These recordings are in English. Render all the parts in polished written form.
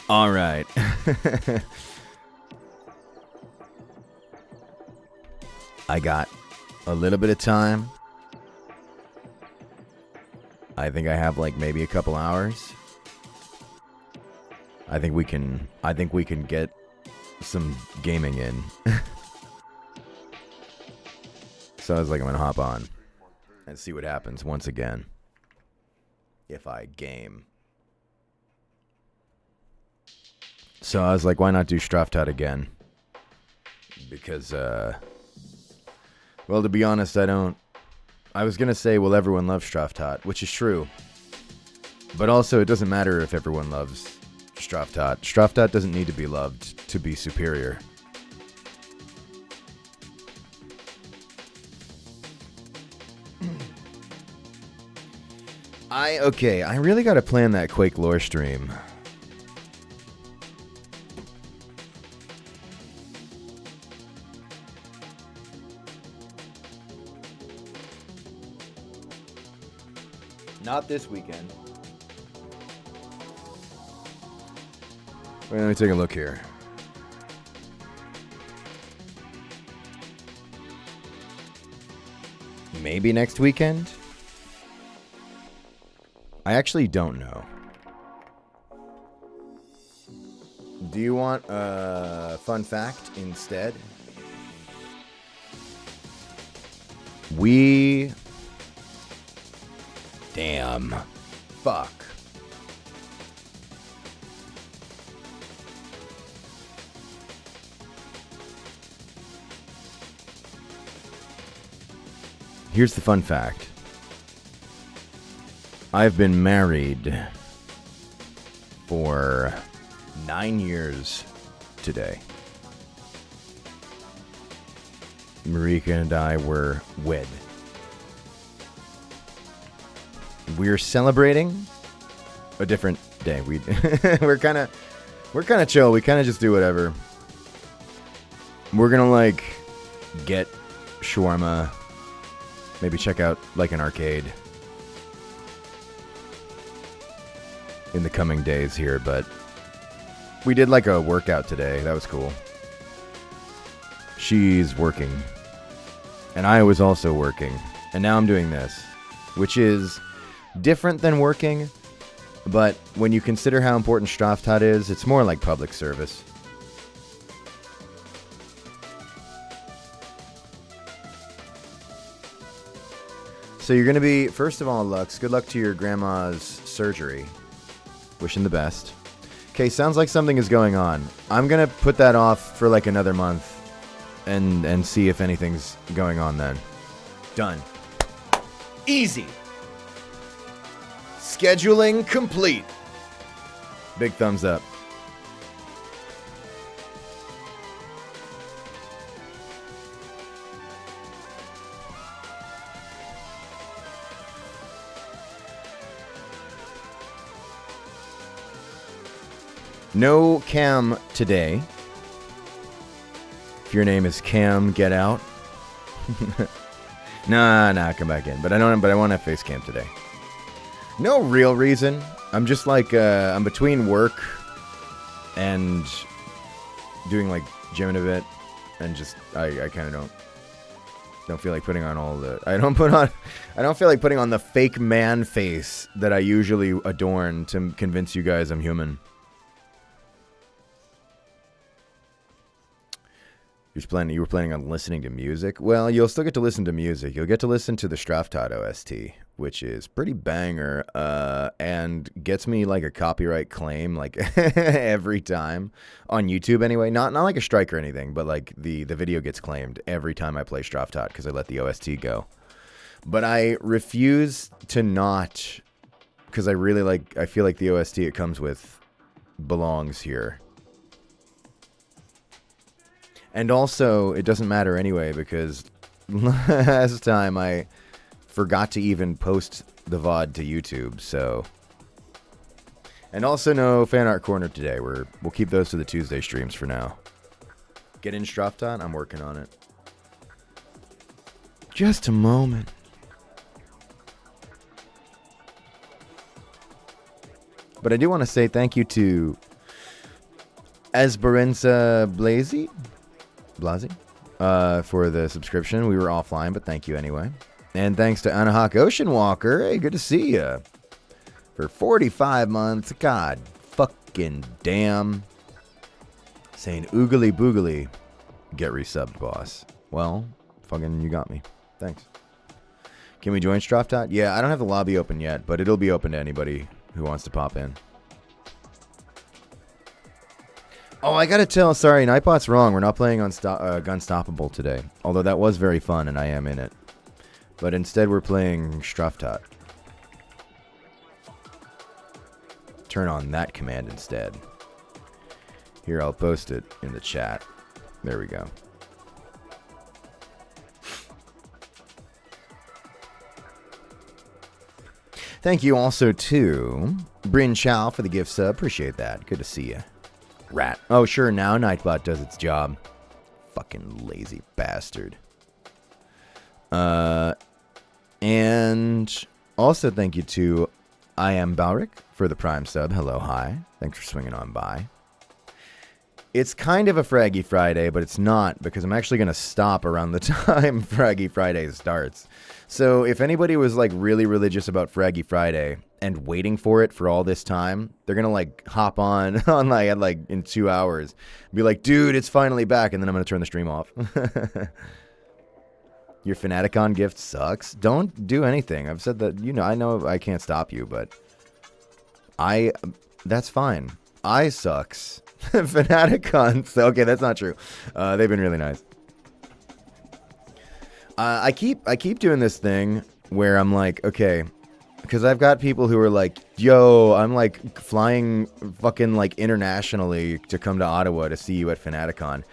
All right. I got a little bit of time. I think I have like maybe a couple hours. I think we can get some gaming in. So I was like, I'm gonna hop on and see what happens once again if I game. So I was like, why not do Straffy Tatday again? Because, well, to be honest, I was going to say, well, everyone loves Straffy Tatday, which is true. But also, it doesn't matter if everyone loves Straffy Tatday. Straffy Tatday doesn't need to be loved to be superior. I really got to plan that Quake lore stream. Not this weekend. Wait, let me take a look here. Maybe next weekend? I actually don't know. Do you want a fun fact instead? Damn. Fuck. Here's the fun fact. I've been married for 9 years today. Marika and I were wed. We're celebrating a different day. We're kind of chill. We kind of just do whatever. We're gonna like get shawarma, maybe check out like an arcade in the coming days here, but we did like a workout today. That was cool. She's working, and I was also working, and now I'm doing this, which is different than working, but when you consider how important Straffy Tatday is, it's more like public service. So you're going to be, first of all, Lux, good luck to your grandma's surgery. Wishing the best. Okay, sounds like something is going on. I'm going to put that off for like another month and see if anything's going on then. Done. Easy. Scheduling complete. Big thumbs up. No Cam today. If your name is Cam, get out. Nah, come back in. But I want to have face cam today. No real reason. I'm just like I'm between work and doing like gymming a bit, and just I kind of don't feel like putting on all the I don't feel like putting on the fake man face that I usually adorn to convince you guys I'm human. You were planning on listening to music? Well, you'll still get to listen to music. You'll get to listen to the Straffy Tatday OST, which is pretty banger, and gets me like a copyright claim like every time on YouTube anyway. Not like a strike or anything, but like the video gets claimed every time I play Straffy Tatday because I let the OST go. But I refuse to not, because I feel like the OST it comes with belongs here. And also, it doesn't matter anyway, because last time I forgot to even post the VOD to YouTube, so. And also no fan art corner today. We'll keep those to the Tuesday streams for now. Get in Straffy Tatday? I'm working on it. Just a moment. But I do want to say thank you to Esperanza Blasi for the subscription. We were offline, but thank you anyway. And thanks to Anahawk Ocean Walker. Hey, good to see you. For 45 months. God fucking damn. Saying oogly boogly. Get resubbed, boss. Well, fucking you got me. Thanks. Can we join Straffy Tatday? Yeah, I don't have the lobby open yet, but it'll be open to anybody who wants to pop in. Oh, I gotta tell, sorry, Nightbot's wrong. We're not playing on Gunstoppable today. Although that was very fun and I am in it. But instead we're playing Straffy Tatday. Turn on that command instead. Here, I'll post it in the chat. There we go. Thank you also to Bryn Chow for the gift sub. Appreciate that. Good to see you. Rat. Oh, sure, now Nightbot does its job. Fucking lazy bastard. And also thank you to I Am Balric for the Prime sub. Hello, hi. Thanks for swinging on by. It's kind of a Fraggy Friday, but it's not, because I'm actually going to stop around the time Fraggy Friday starts. So if anybody was like really religious about Fraggy Friday, and waiting for it for all this time, they're gonna like hop on like in 2 hours, be like, dude, it's finally back, and then I'm gonna turn the stream off. Your Fanaticon gift sucks. Don't do anything. I've said that. I know I can't stop you, but that's fine. I sucks. Fanaticon. Okay, that's not true. They've been really nice. I keep doing this thing where I'm like, okay, because I've got people who are like, yo, I'm like flying fucking like internationally to come to Ottawa to see you at Fanaticon.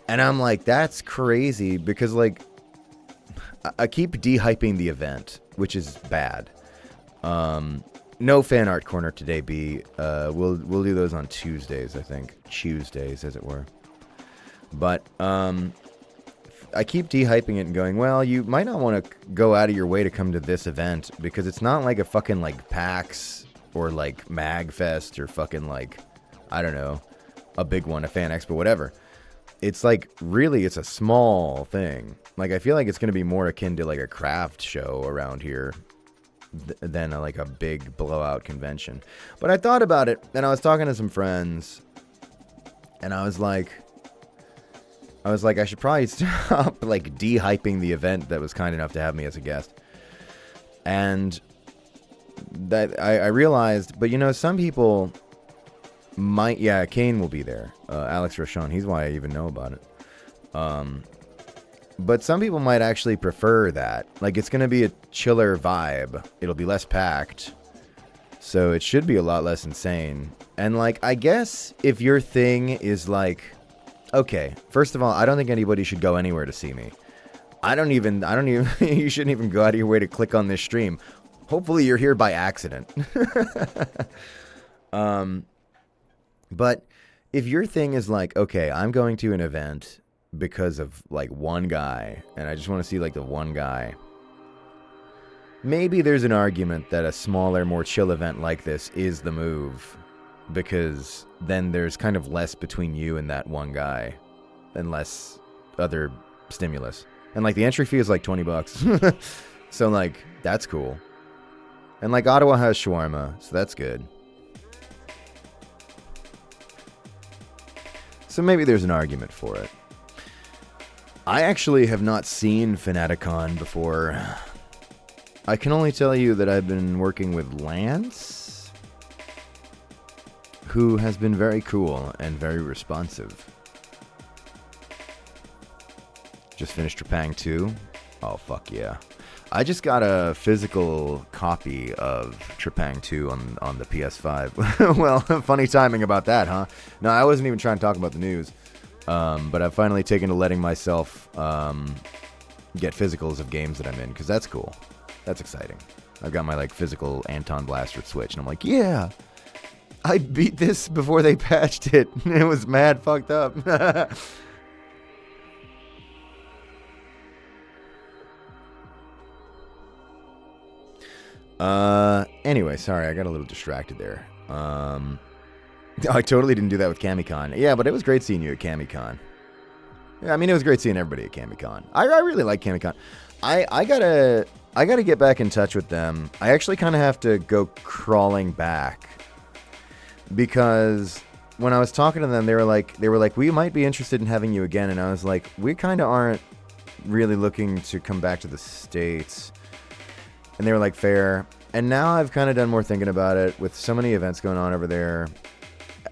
And I'm like, that's crazy, because like I keep de-hyping the event, which is bad. No fan art corner today, B. We'll do those on Tuesdays, I think. Tuesdays, as it were. But I keep de-hyping it and going, well, you might not want to go out of your way to come to this event, because it's not like a fucking like PAX or like MagFest or fucking like, I don't know, a big one, a Fan Expo, whatever. It's like, really, it's a small thing. Like, I feel like it's going to be more akin to like a craft show around here than like a big blowout convention. But I thought about it, and I was talking to some friends, and I was like, I should probably stop like de-hyping the event that was kind enough to have me as a guest. And that I realized, but some people might, Kane will be there. Alex Rochon, he's why I even know about it. But some people might actually prefer that. Like, it's going to be a chiller vibe. It'll be less packed. So it should be a lot less insane. And like, I guess if your thing is like, okay, first of all, I don't think anybody should go anywhere to see me. I don't even, you shouldn't even go out of your way to click on this stream. Hopefully you're here by accident. But if your thing is like, okay, I'm going to an event because of like one guy, and I just want to see like the one guy, maybe there's an argument that a smaller, more chill event like this is the move, because then there's kind of less between you and that one guy and less other stimulus. And like the entry fee is like $20. So like, that's cool. And like Ottawa has shawarma, so that's good. So maybe there's an argument for it. I actually have not seen Fanaticon before. I can only tell you that I've been working with Lance, who has been very cool and very responsive. Just finished Trepang 2. Oh, fuck yeah. I just got a physical copy of Trepang 2 on the PS5. Well, funny timing about that, huh? No, I wasn't even trying to talk about the news. But I've finally taken to letting myself get physicals of games that I'm in, because that's cool. That's exciting. I've got my like physical Anton Blaster Switch, and I'm like, yeah, I beat this before they patched it. It was mad fucked up. Anyway, sorry, I got a little distracted there. I totally didn't do that with CamiCon. Yeah, but it was great seeing you at CamiCon. Yeah, I mean, it was great seeing everybody at CamiCon. I really like CamiCon. I gotta get back in touch with them. I actually kind of have to go crawling back, because when I was talking to them, they were like, we might be interested in having you again, and I was like, we kind of aren't really looking to come back to the States. And they were like, fair. And now I've kind of done more thinking about it with so many events going on over there,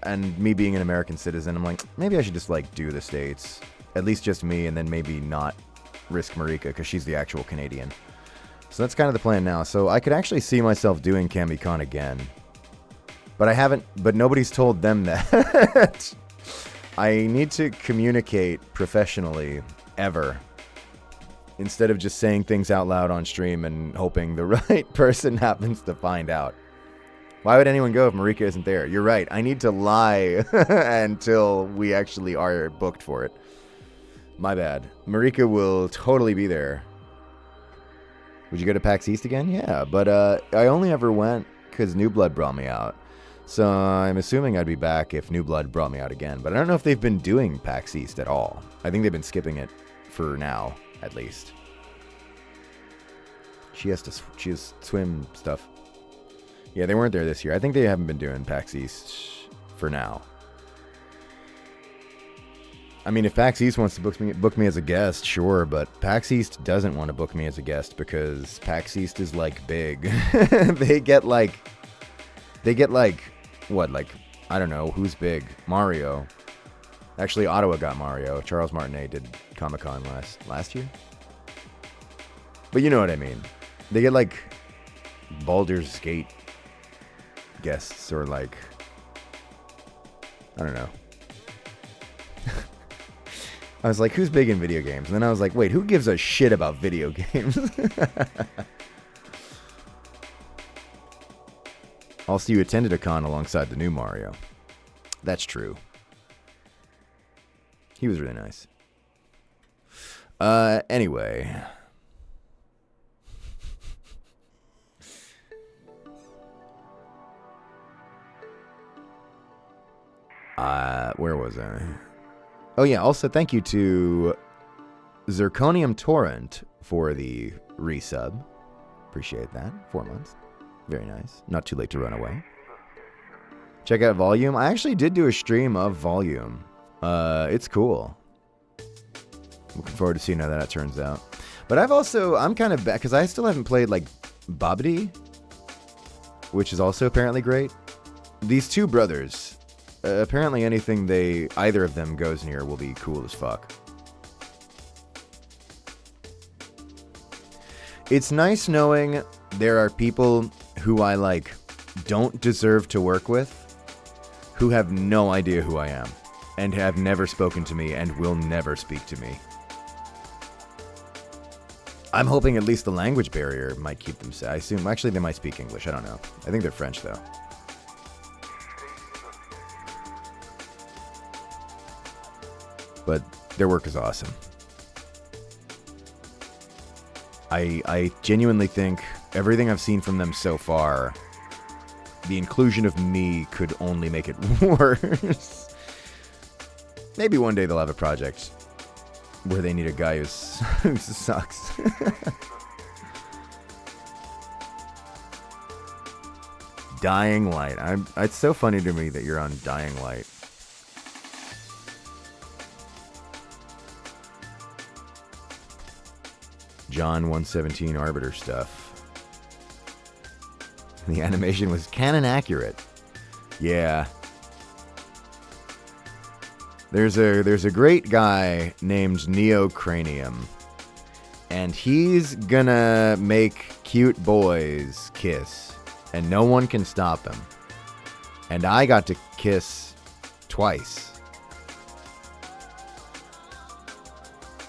and me being an American citizen, I'm like, maybe I should just like do the States, at least just me, and then maybe not risk Marika, because she's the actual Canadian. So that's kind of the plan now. So I could actually see myself doing CamiCon again, but I haven't. But nobody's told them that. I need to communicate professionally ever, instead of just saying things out loud on stream and hoping the right person happens to find out. Why would anyone go if Marika isn't there? You're right. I need to lie until we actually are booked for it. My bad. Marika will totally be there. Would you go to PAX East again? Yeah, but I only ever went because New Blood brought me out. So I'm assuming I'd be back if New Blood brought me out again. But I don't know if they've been doing PAX East at all. I think they've been skipping it for now, at least. She has swim stuff. Yeah, they weren't there this year. I think they haven't been doing PAX East for now. I mean, if PAX East wants to book me as a guest, sure, but PAX East doesn't want to book me as a guest because PAX East is like big. They get like, what, like, I don't know, who's big? Mario. Actually, Ottawa got Mario. Charles Martinet did Comic-Con last year. But you know what I mean. They get like Baldur's Gate guests or like, I don't know. I was like, who's big in video games? And then I was like, wait, who gives a shit about video games? Also, you attended a con alongside the new Mario. That's true. He was really nice. Anyway. Where was I? Oh yeah, also thank you to Zirconium Torrent for the resub. Appreciate that. 4 months. Very nice. Not too late to run away. Check out Volume. I actually did do a stream of Volume. It's cool. Looking forward to seeing how that turns out. But I'm kind of back, because I still haven't played, like, Babidi, which is also apparently great. These two brothers, apparently anything either of them goes near will be cool as fuck. It's nice knowing there are people who I, like, don't deserve to work with, who have no idea who I am, and have never spoken to me and will never speak to me. I'm hoping at least the language barrier might keep them safe. I assume, actually, they might speak English. I don't know. I think they're French, though. But their work is awesome. I genuinely think everything I've seen from them so far, the inclusion of me could only make it worse. Maybe one day they'll have a project where they need a guy who sucks. Dying Light. It's so funny to me that you're on Dying Light. John 117 Arbiter stuff. The animation was canon accurate. Yeah. There's a great guy named Neocranium, and he's gonna make cute boys kiss, and no one can stop him. And I got to kiss twice.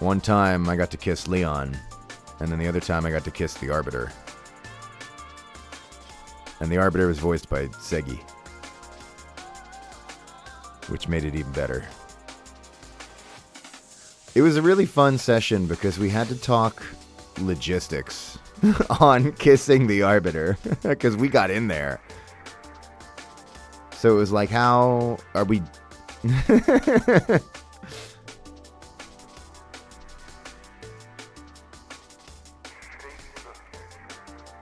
One time I got to kiss Leon, and then the other time I got to kiss the Arbiter. And the Arbiter was voiced by Segi, which made it even better. It was a really fun session because we had to talk logistics on kissing the Arbiter because we got in there. So it was like, how are we...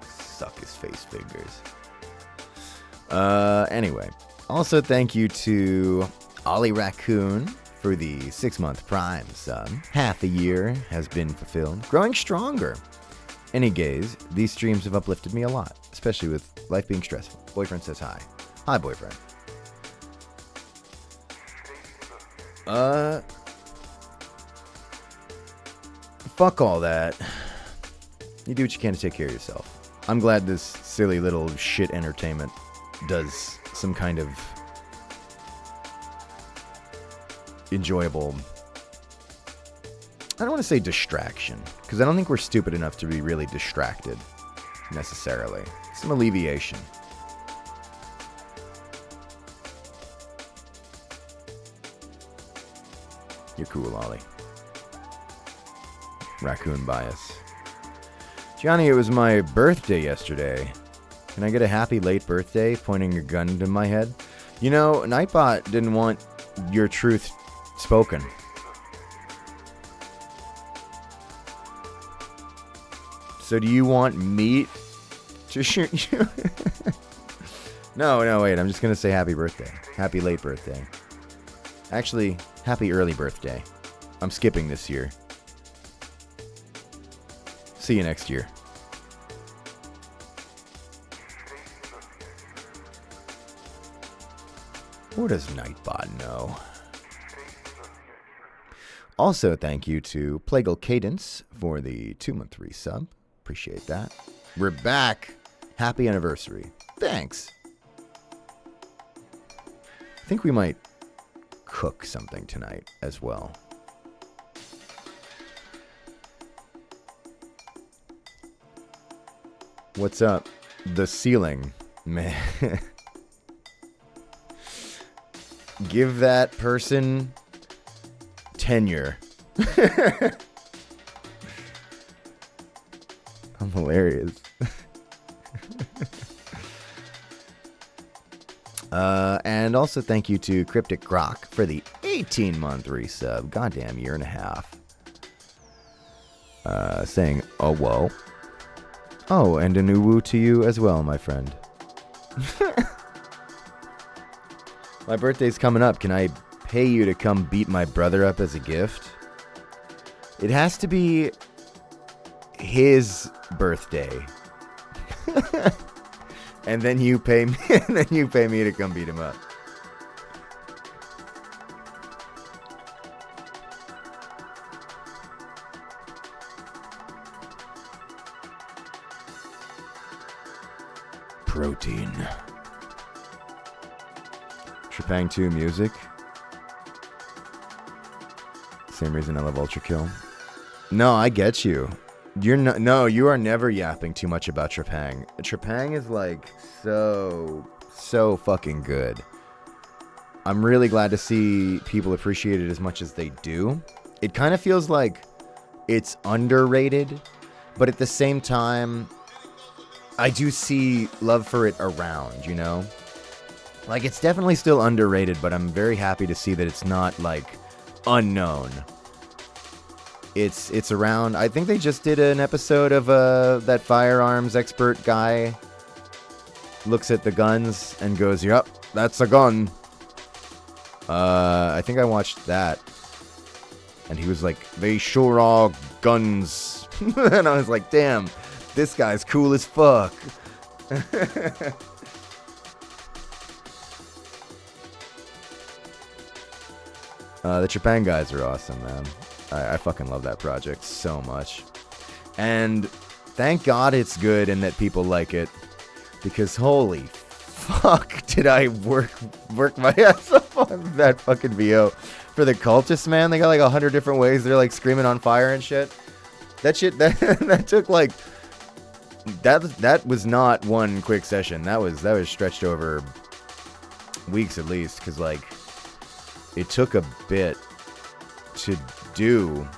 Suck his face fingers. Anyway. Also, thank you to Ollie Raccoon for the 6-month Prime sub. Half a year has been fulfilled. Growing stronger. Any gays, these streams have uplifted me a lot, especially with life being stressful. Boyfriend says hi. Hi, boyfriend. Fuck all that. You do what you can to take care of yourself. I'm glad this silly little shit entertainment does some kind of enjoyable, I don't want to say distraction, because I don't think we're stupid enough to be really distracted, necessarily. Some alleviation. You're cool, Ollie. Raccoon bias. Johnny, it was my birthday yesterday. Can I get a happy late birthday, pointing a gun to my head? You know, Nightbot didn't want your truth spoken. So do you want me to shoot you? No, wait. I'm just going to say happy birthday. Happy late birthday. Actually, happy early birthday. I'm skipping this year. See you next year. What does Nightbot know? Also, thank you to Plagal Cadence for the 2-month resub. Appreciate that. We're back. Happy anniversary. Thanks. I think we might cook something tonight as well. What's up? The ceiling. Man. Give that person tenure. I'm hilarious. And also thank you to Cryptic Grok for the 18-month resub. Goddamn year and a half. Saying, oh, whoa. Oh, and a new woo to you as well, my friend. My birthday's coming up. Can I pay you to come beat my brother up as a gift? It has to be his birthday. And then you pay me to come beat him up. Protein. Trepang 2 music. Same reason I love Ultra Kill. No, I get you. You are never yapping too much about Trepang. Trepang is like so fucking good. I'm really glad to see people appreciate it as much as they do. It kind of feels like it's underrated, but at the same time, I do see love for it around, you know? Like, it's definitely still underrated, but I'm very happy to see that it's not, like, unknown. It's around. I think they just did an episode of that firearms expert guy looks at the guns and goes, "Yep, that's a gun." I think I watched that, and he was like, "They sure are guns," and I was like, "Damn, this guy's cool as fuck." The Trepang guys are awesome, man. I fucking love that project so much. And thank God it's good and that people like it. Because holy fuck did I work my ass off on that fucking VO. For the cultists, man, they got like 100 different ways they're like screaming on fire and shit. That shit, that took like... That was not one quick session. That was stretched over weeks at least. Because like... It took a bit to do,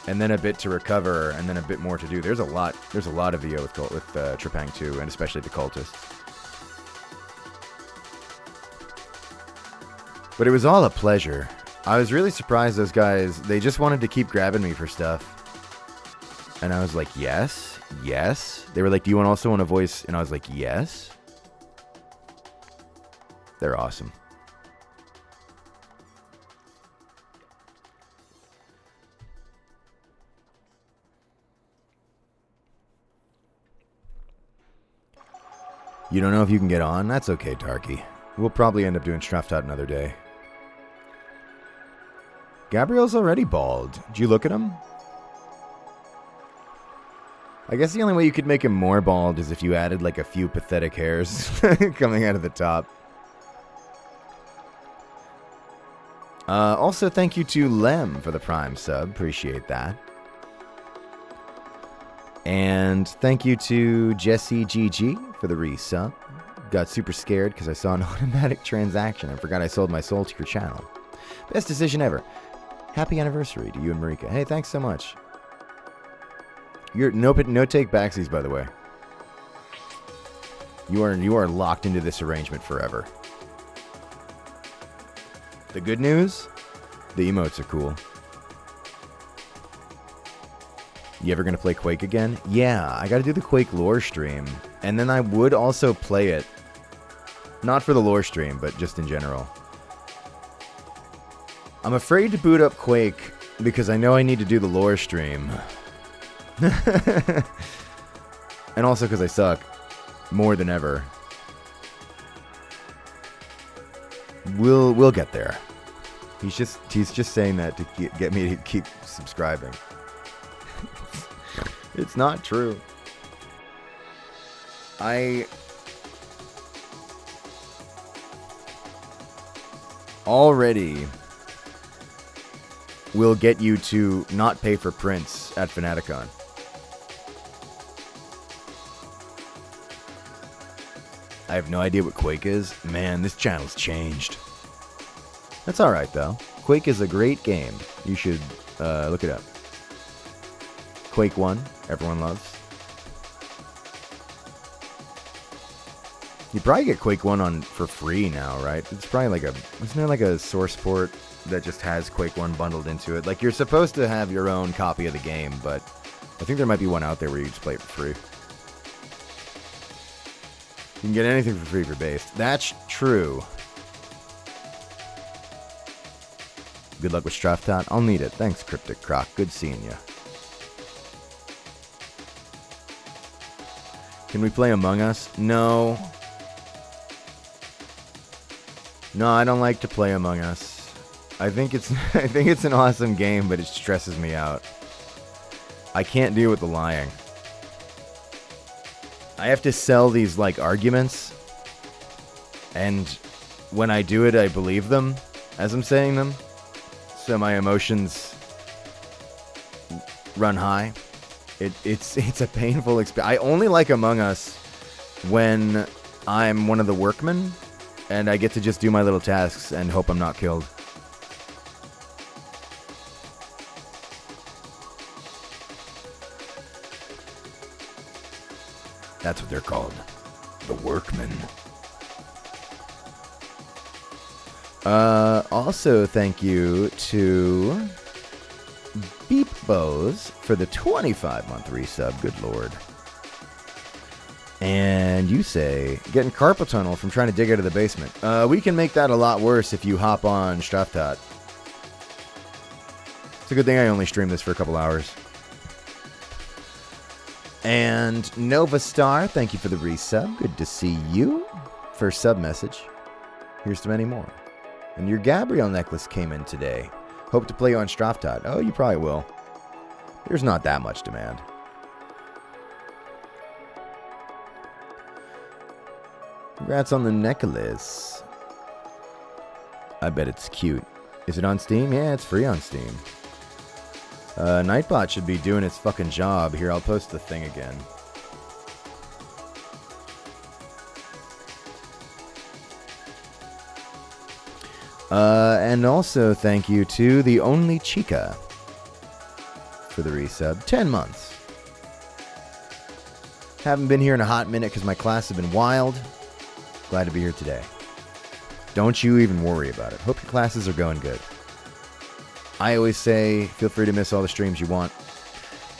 and then a bit to recover, and then a bit more to do. There's a lot of VO with Trepang 2, and especially the cultists. But it was all a pleasure. I was really surprised those guys, they just wanted to keep grabbing me for stuff. And I was like, yes. They were like, do you also want to voice? And I was like, yes. They're awesome. You don't know if you can get on? That's okay, Darky. We'll probably end up doing Straffy another day. Gabriel's already bald. Did you look at him? I guess the only way you could make him more bald is if you added like a few pathetic hairs coming out of the top. Also, thank you to Lem for the Prime sub. Appreciate that. And thank you to Jesse GG for the resub. Got super scared because I saw an automatic transaction and forgot I sold my soul to your channel. Best decision ever. Happy anniversary to you and Marika. Hey, thanks so much. You're no take backsies, by the way. You are locked into this arrangement forever. The good news? The emotes are cool. You ever gonna play Quake again? Yeah, I gotta do the Quake lore stream. And then I would also play it Not for the lore stream, but just in general. I'm afraid to boot up Quake because I know I need to do the lore stream. And also because I suck. More than ever. We'll get there. He's just saying that to get me to keep subscribing. It's not true. I already will get you to not pay for prints at Fanaticon. I have no idea what Quake is. Man, this channel's changed. That's alright, though. Quake is a great game. You should look it up. Quake 1, everyone loves. You probably get Quake 1 for free now, right? It's probably like isn't there like a source port that just has Quake 1 bundled into it? Like, you're supposed to have your own copy of the game, but I think there might be one out there where you just play it for free. You can get anything for free for based. That's true. Good luck with Straffy. I'll need it. Thanks, Cryptic Croc. Good seeing you. Can we play Among Us? No. No, I don't like to play Among Us. I think it's an awesome game, but it stresses me out. I can't deal with the lying. I have to sell these, like, arguments, and when I do it, I believe them as I'm saying them, so my emotions run high. It's a painful experience. I only like Among Us when I'm one of the workmen, and I get to just do my little tasks and hope I'm not killed. That's what they're called. The workmen. Also, thank you to Beep Bows for the 25-month resub. Good lord. And you say, getting carpal tunnel from trying to dig out of the basement. We can make that a lot worse if you hop on Straffy. It's a good thing I only streamed this for a couple hours. And Nova Star, thank you for the resub. Good to see you. First sub message. Here's to many more. And your Gabrielle necklace came in today. Hope to play you on Straffy. Oh, you probably will. There's not that much demand. Congrats on the necklace. I bet it's cute. Is it on Steam? Yeah, it's free on Steam. Nightbot should be doing its fucking job. Here, I'll post the thing again. And also thank you to the Only Chica for the resub. 10 months. Haven't been here in a hot minute because my class has been wild. Glad to be here today. Don't you even worry about it. Hope your classes are going good. I always say, feel free to miss all the streams you want.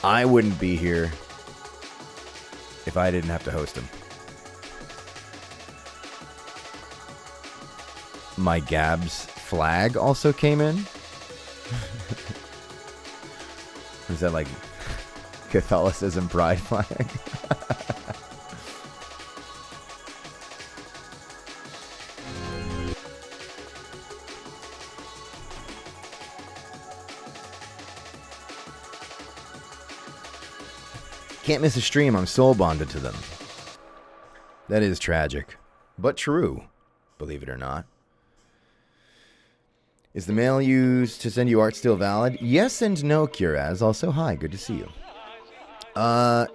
I wouldn't be here if I didn't have to host them. My Gabs flag also came in. Is that like Catholicism pride flag? Can't miss a stream. I'm soul bonded to them. That is tragic, but true, believe it or not. Is the mail used to send you art still valid? Yes and no, Curaz. Also, hi, good to see you.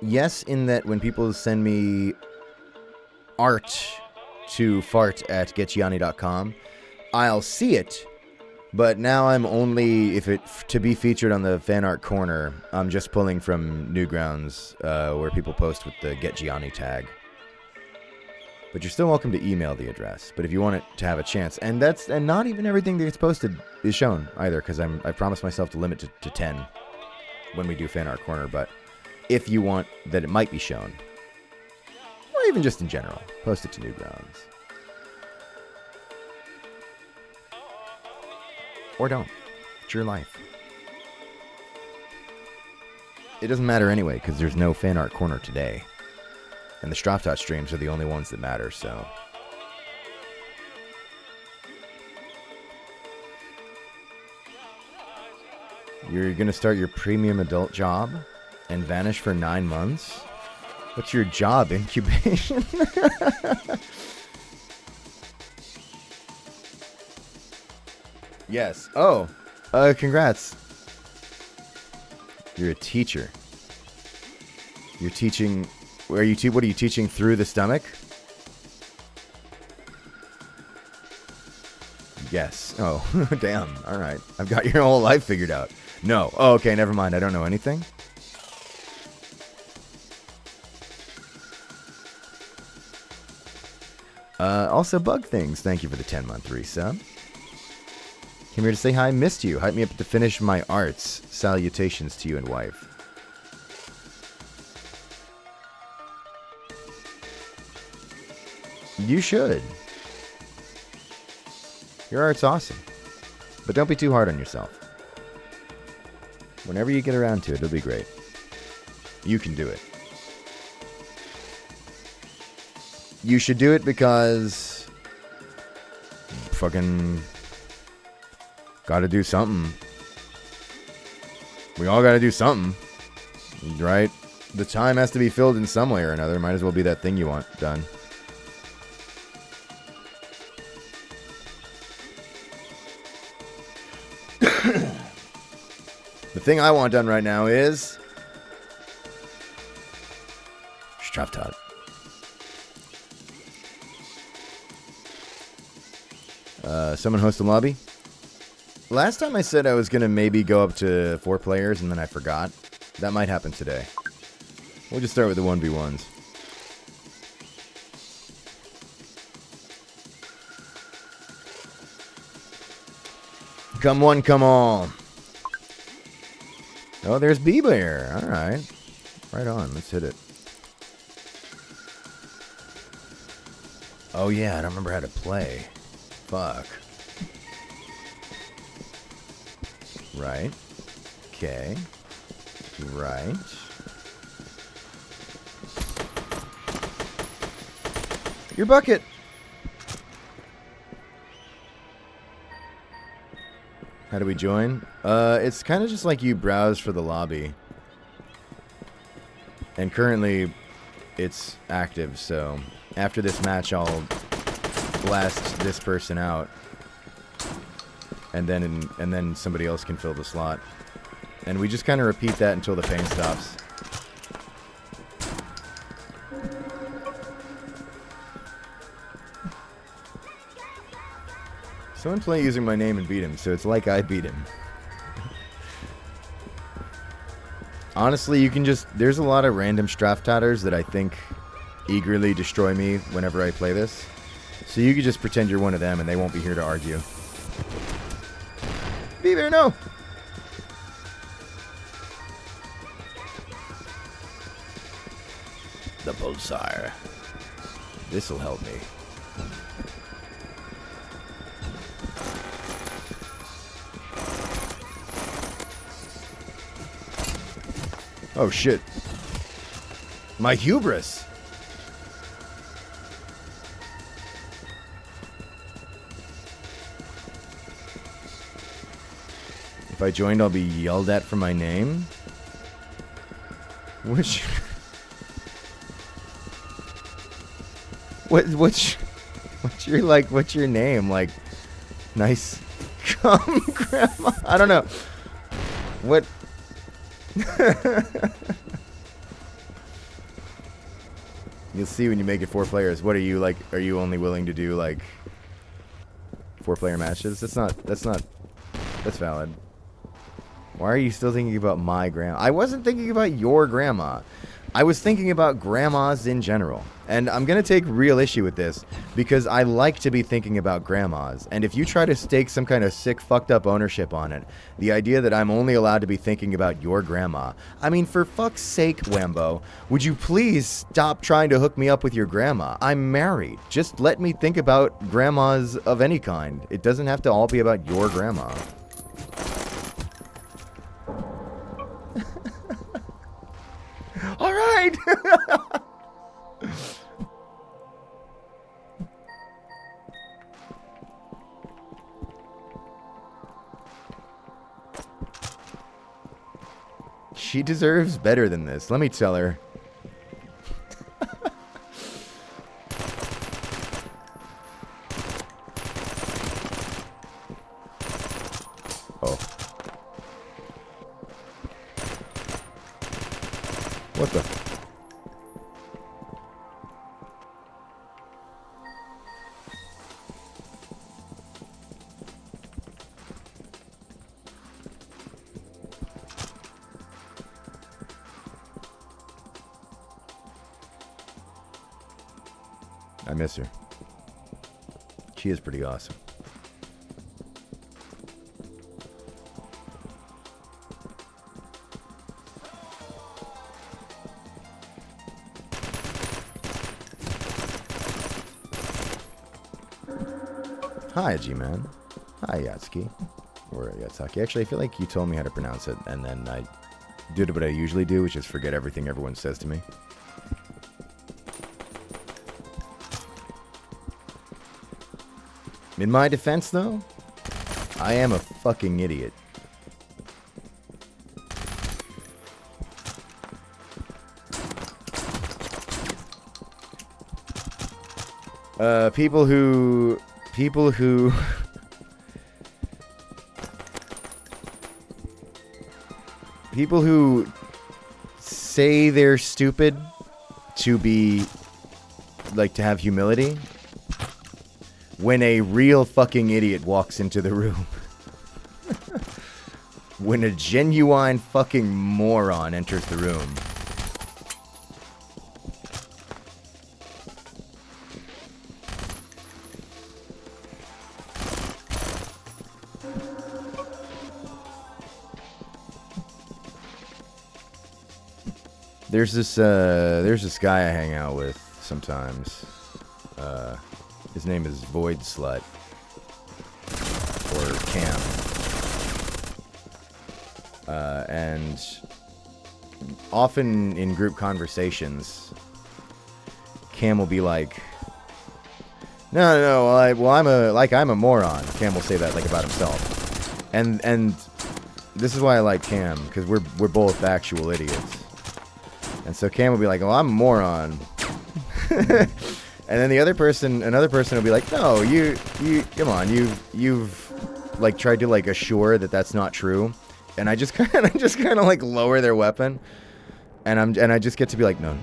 Yes, in that when people send me art to fart@getgianni.com, I'll see it. But now I'm only, if it to be featured on the fan art corner, I'm just pulling from Newgrounds, where people post with the Get Gianni tag. But you're still welcome to email the address. But if you want it to have a chance, and not even everything that gets posted is shown either, because I promised myself to limit to 10 when we do fan art corner. But if you want that it might be shown, or even just in general, post it to Newgrounds. Or don't. It's your life. It doesn't matter anyway, because there's no fan art corner today. And the Straffy streams are the only ones that matter, so... You're gonna start your premium adult job and vanish for 9 months? What's your job incubation? Yes. Oh. Congrats. You're a teacher. You're teaching... what are you teaching through the stomach? Yes. Oh, damn. All right. I've got your whole life figured out. No. Oh, okay. Never mind. I don't know anything. Also, Bug Things. Thank you for the 10-month resub. Came here to say hi. Missed you. Hype me up to finish my arts. Salutations to you and wife. You should. Your art's awesome. But don't be too hard on yourself. Whenever you get around to it, it'll be great. You can do it. You should do it because... fucking... gotta do something. We all gotta do something. Right? The time has to be filled in some way or another. Might as well be that thing you want done. The thing I want done right now is... Straffy. Someone host a lobby? Last time I said I was going to maybe go up to 4 players and then I forgot. That might happen today. We'll just start with the 1v1s. Come one, come all. Oh, there's B-Bear. Alright. Right on. Let's hit it. Oh, yeah. I don't remember how to play. Fuck. Right. Okay. Right. Your bucket. How do we join? It's kind of just like you browse for the lobby. And currently, it's active, so after this match, I'll blast this person out. And then somebody else can fill the slot. And we just kind of repeat that until the pain stops. Someone play using my name and beat him, so it's like I beat him. Honestly, you can just... There's a lot of random Strafftatters that I think eagerly destroy me whenever I play this. So you could just pretend you're one of them and they won't be here to argue. Beaver, no! The Pulsar. This'll help me. Oh shit. My hubris. If I joined, I'll be yelled at for my name. Which... What's your name? Like, nice... Come, Grandma? I don't know. What... You'll see when you make it 4 players. What are you like? Are you only willing to do like 4-player matches? That's valid. Why are you still thinking about my grandma? I wasn't thinking about your grandma. I was thinking about grandmas in general. And I'm going to take real issue with this because I like to be thinking about grandmas. And if you try to stake some kind of sick, fucked up ownership on it, the idea that I'm only allowed to be thinking about your grandma. I mean, for fuck's sake, Wambo, would you please stop trying to hook me up with your grandma? I'm married. Just let me think about grandmas of any kind. It doesn't have to all be about your grandma. All right. She deserves better than this. Let me tell her. Oh. What the? I miss her. She is pretty awesome. Hi, G-Man. Hi, Yatsuki. Or Yatsaki. Actually, I feel like you told me how to pronounce it, and then I did what I usually do, which is forget everything everyone says to me. In my defense, though, I am a fucking idiot. People who say they're stupid to be, like, to have humility, when a real fucking idiot walks into the room. When a genuine fucking moron enters the room. There's this guy I hang out with sometimes. His name is Void Slut. Or Cam. And often in group conversations, Cam will be like, no, I'm a moron. Cam will say that, like, about himself. And this is why I like Cam, because we're both actual idiots. And so Cam will be like, "Oh, I'm a moron," and then another person will be like, "No, you, come on, you've like tried to like assure that that's not true," and I just kind of like lower their weapon, and I just get to be like, "No,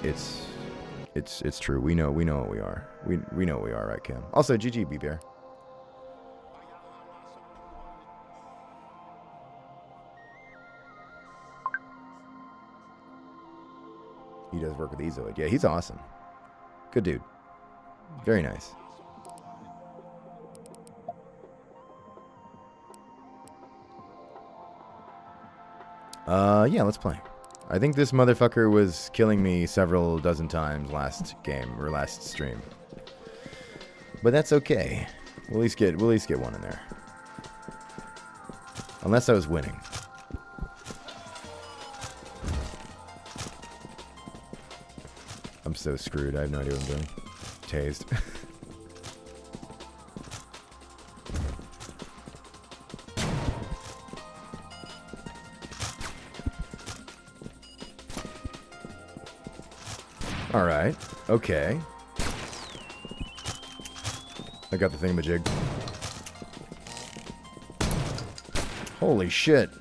it's true. We know what we are. We know what we are, right, Cam?" Also, GG, B-Bear. He does work with Ezoid. Yeah, he's awesome. Good dude. Very nice. Yeah, let's play. I think this motherfucker was killing me several dozen times last game, or last stream. But that's okay. We'll at least get one in there. Unless I was winning. I'm so screwed. I have no idea what I'm doing. Tased. Alright. Okay. I got the thingamajig. Holy shit.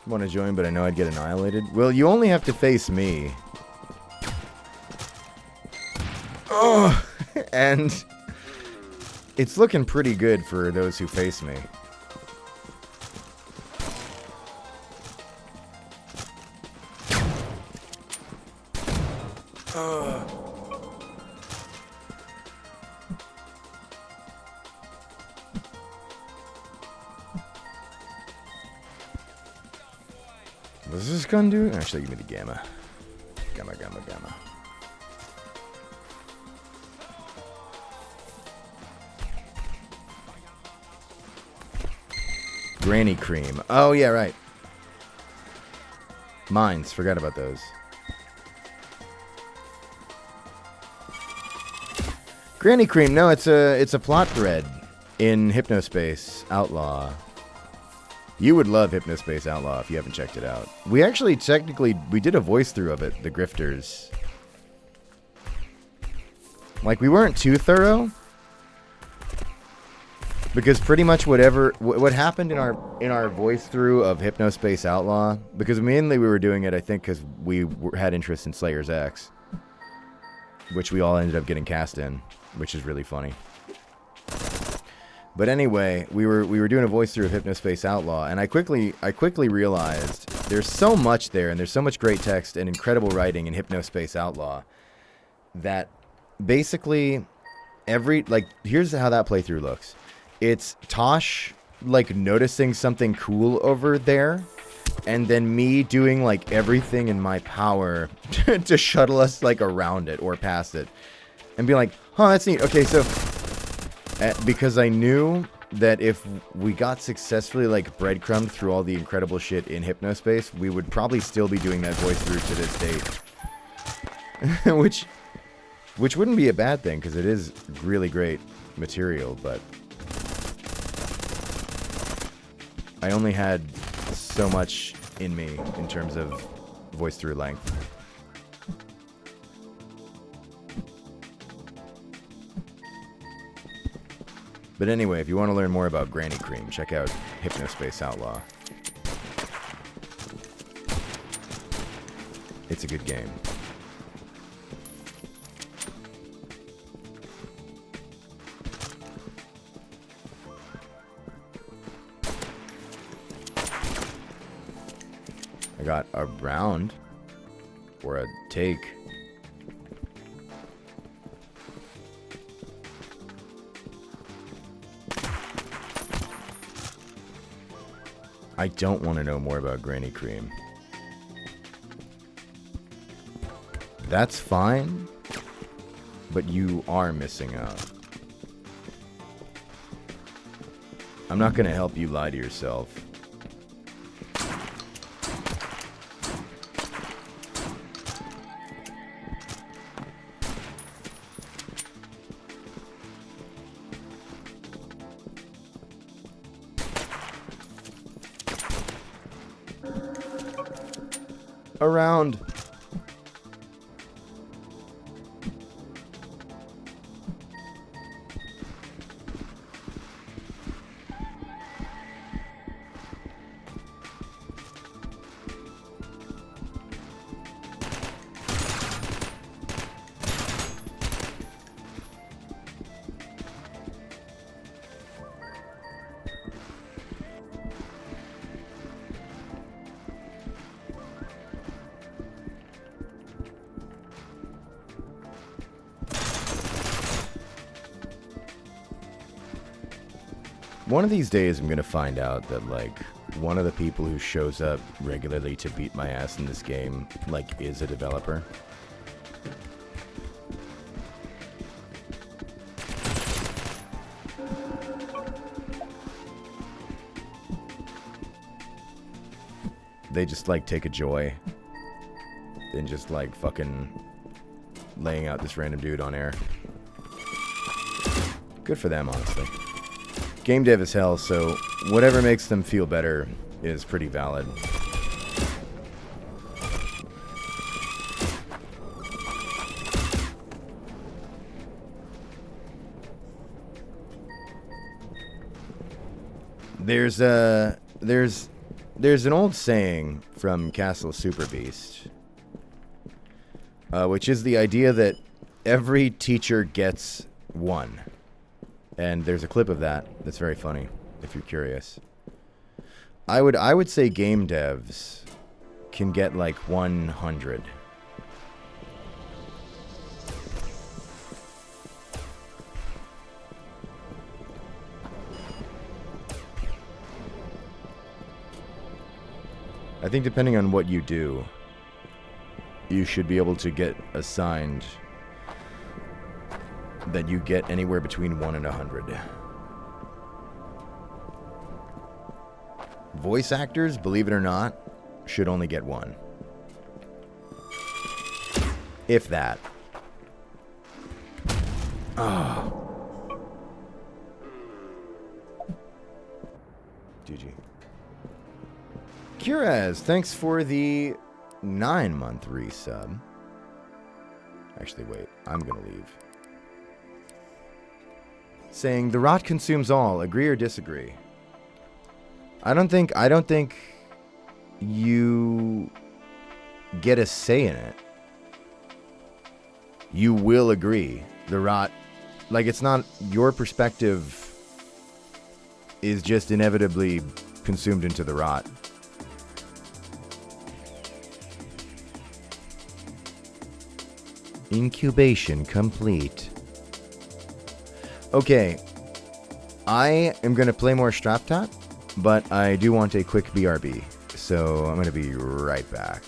Want to join, but I know I'd get annihilated. Well, you only have to face me. Oh, and it's looking pretty good for those who face me. What's this gun do? Actually, give me the gamma. Gamma. Granny Cream. Oh, yeah, right. Mines. Forgot about those. Granny Cream. No, it's a plot thread in Hypnospace Outlaw. You would love Hypnospace Outlaw if you haven't checked it out. We actually we did a voice through of it, The Grifters. Like, we weren't too thorough, because pretty much what happened in our voice through of Hypnospace Outlaw, because mainly we were doing it, I think, because we had interest in Slayer's X, which we all ended up getting cast in, which is really funny. But anyway, we were doing a voice through of Hypnospace Outlaw, and I quickly realized there's so much there, and there's so much great text and incredible writing in Hypnospace Outlaw that basically here's how that playthrough looks. It's Tosh like noticing something cool over there, and then me doing like everything in my power to shuttle us like around it or past it, and be like, "Huh, that's neat." Okay, so because I knew that if we got successfully like breadcrumbed through all the incredible shit in Hypnospace, we would probably still be doing that voice through to this date, which wouldn't be a bad thing because it is really great material, but I only had so much in me in terms of voice through length. But anyway, if you want to learn more about Granny Cream, check out Hypnospace Outlaw. It's a good game. I got a round or a take. I don't want to know more about Granny Cream. That's fine, but you are missing out. I'm not going to help you lie to yourself. Around. One of these days I'm gonna find out that, like, one of the people who shows up regularly to beat my ass in this game, like, is a developer. They just, like, take a joy in just, like, fucking laying out this random dude on air. Good for them, honestly. Game dev is hell, so whatever makes them feel better is pretty valid. There's an old saying from Castle Super Beast, which is the idea that every teacher gets one. And there's a clip of that that's very funny, if you're curious. I would say game devs can get like 100. I think depending on what you do, you should be able to get assigned that you get anywhere between 1 and 100. voice actors, believe it or not, should only get one. If that. Oh. GG. Kiraz, thanks for the 9-month resub. Actually, wait. I'm going to leave. Saying, the rot consumes all. Agree or disagree? I don't think you get a say in it. You will agree. The rot, like, it's not your perspective is just inevitably consumed into the rot. Incubation complete. Okay, I am going to play more Straffy Tatday, but I do want a quick BRB, so I'm going to be right back.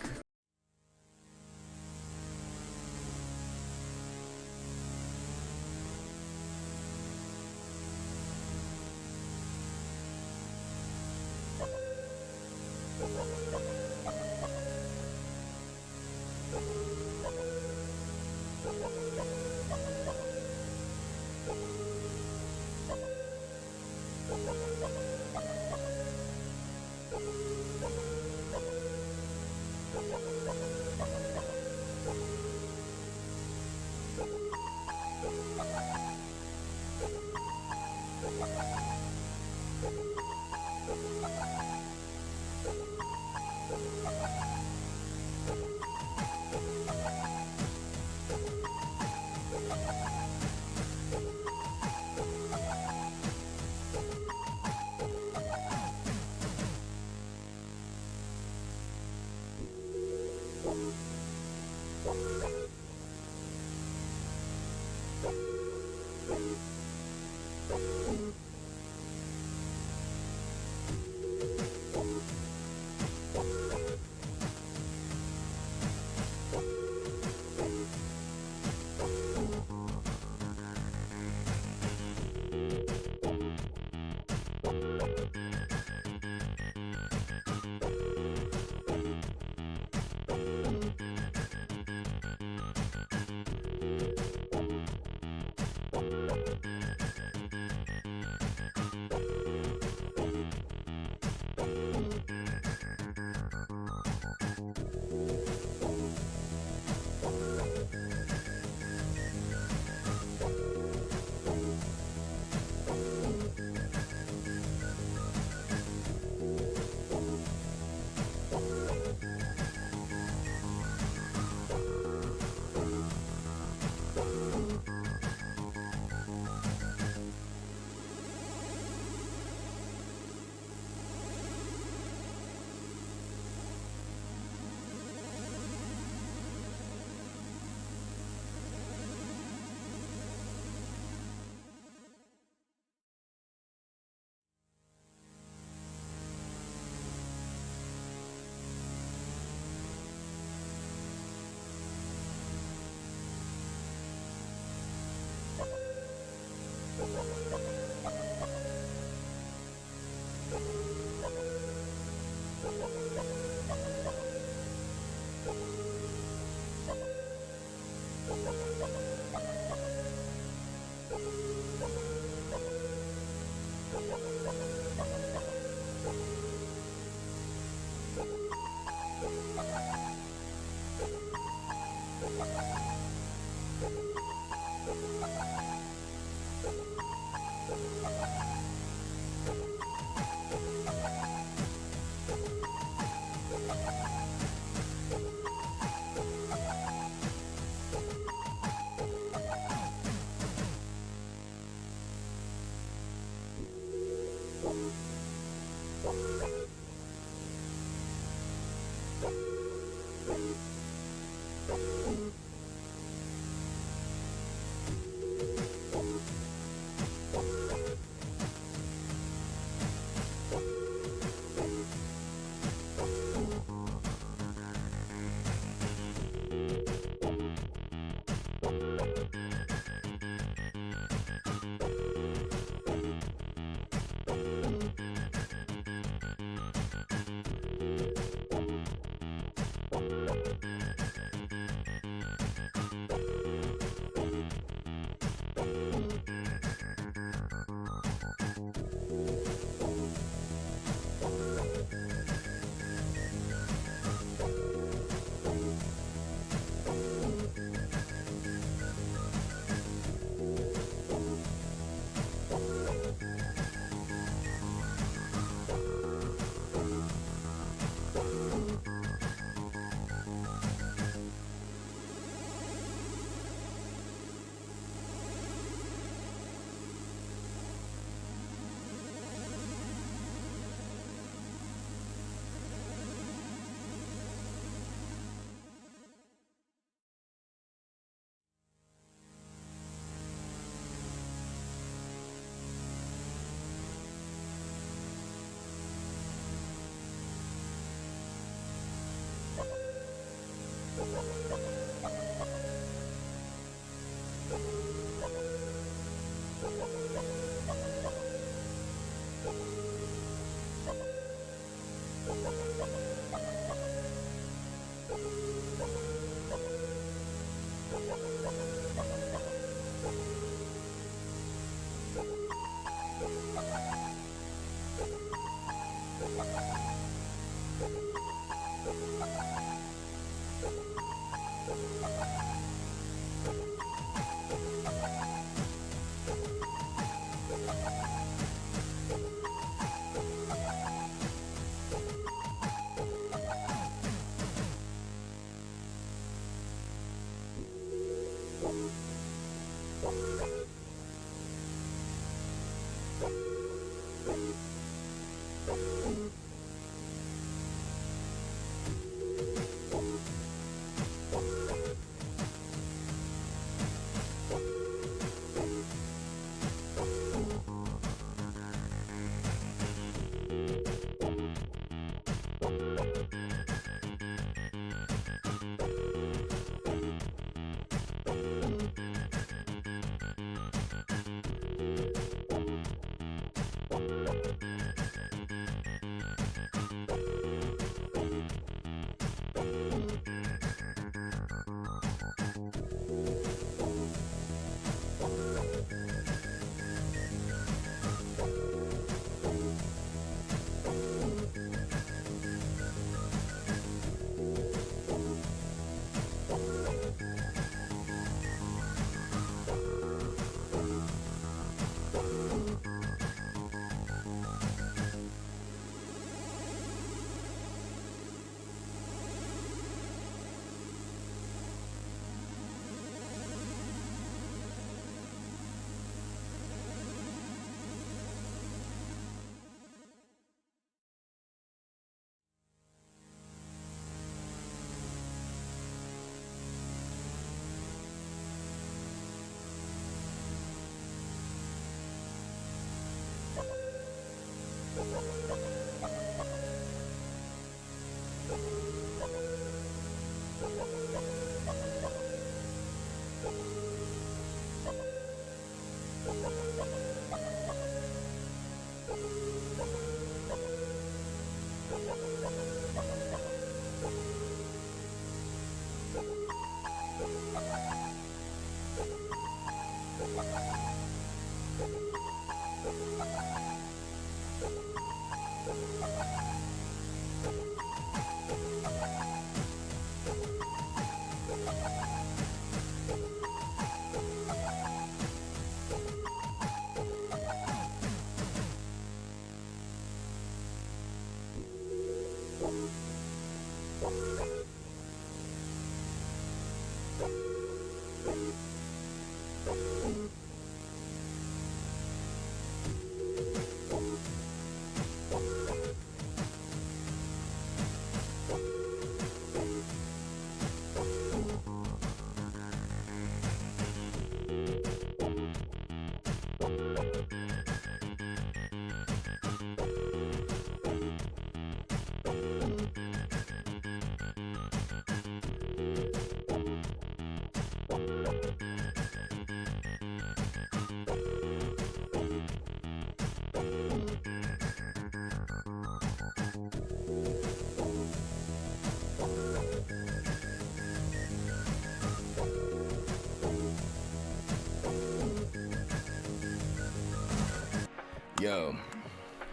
Yo,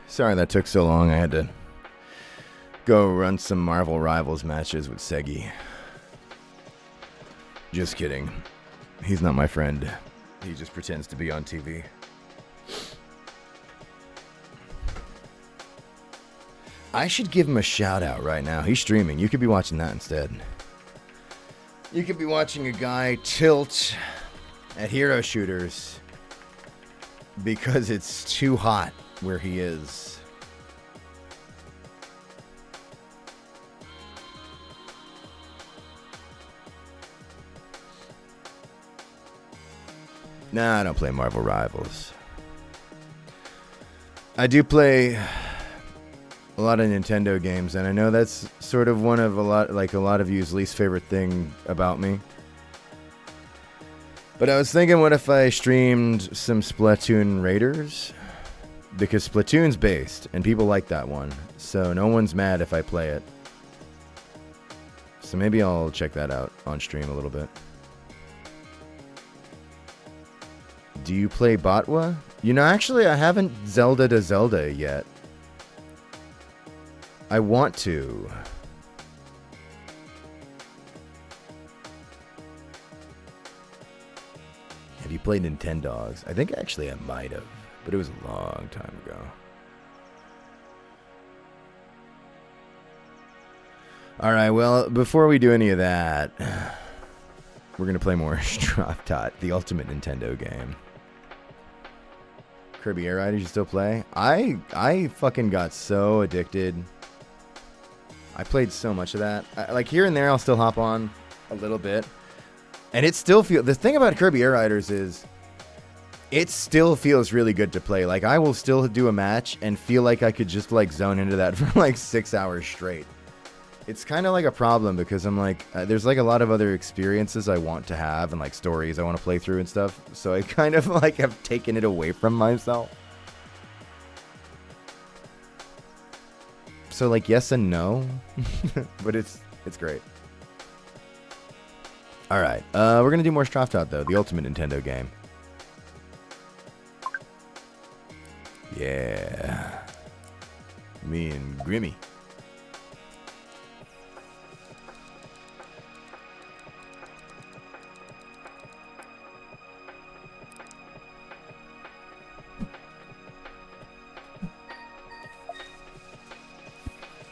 sorry that took so long. I had to go run some Marvel Rivals matches with Segi. Just kidding. He's not my friend. He just pretends to be on TV. I should give him a shout out right now. He's streaming. You could be watching that instead. You could be watching a guy tilt at hero shooters because it's too hot where he is. Nah, I don't play Marvel Rivals. I do play a lot of Nintendo games, and I know that's sort of one of a lot of you's least favorite thing about me. But I was thinking, what if I streamed some Splatoon Raiders? Because Splatoon's based, and people like that one, so no one's mad if I play it. So maybe I'll check that out on stream a little bit. Do you play Botwa? You know, actually, I haven't Zelda to Zelda yet. I want to. Have you played Nintendogs? I think actually I might have, but it was a long time ago. Alright, well, before we do any of that, we're going to play more Straffy Tatday, the ultimate Nintendo game. Kirby Air Riders, you still play? I fucking got so addicted. I played so much of that. Like here and there, I'll still hop on a little bit. And it still feels... The thing about Kirby Air Riders is it still feels really good to play. Like I will still do a match and feel like I could just like zone into that for like 6 hours straight. It's kind of like a problem because I'm like, there's like a lot of other experiences I want to have and like stories I want to play through and stuff. So I kind of like have taken it away from myself. So like yes and no, but it's great. All right, we're gonna do more Straffy Tatday though, the ultimate Nintendo game. Yeah, me and Grimmy.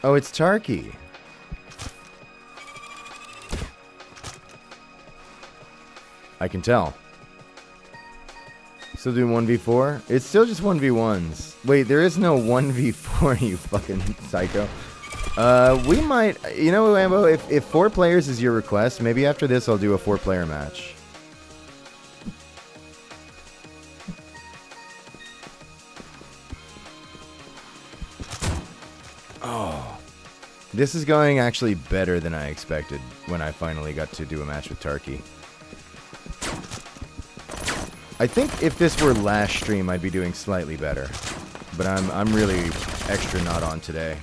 Oh, it's Tarky. I can tell. Still doing 1v4? It's still just 1v1s. Wait, there is no 1v4, you fucking psycho. We might... You know, Lambo, if 4 players is your request, maybe after this I'll do a 4-player match. Oh. This is going actually better than I expected when I finally got to do a match with Tarky. I think if this were last stream, I'd be doing slightly better. But I'm really extra not on today.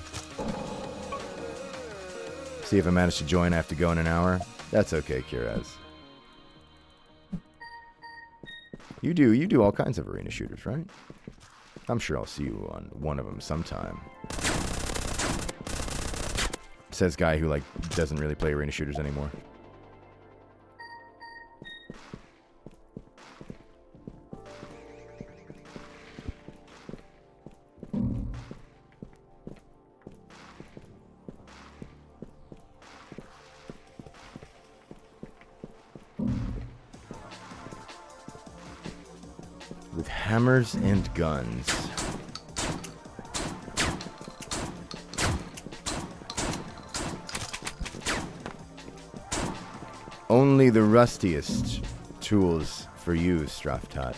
See if I manage to join, I have to go in an hour. That's okay, Kirez. You do all kinds of arena shooters, right? I'm sure I'll see you on one of them sometime. Says guy who like doesn't really play arena shooters anymore. With hammers and guns. Only the rustiest tools for you, Straffy Tatday.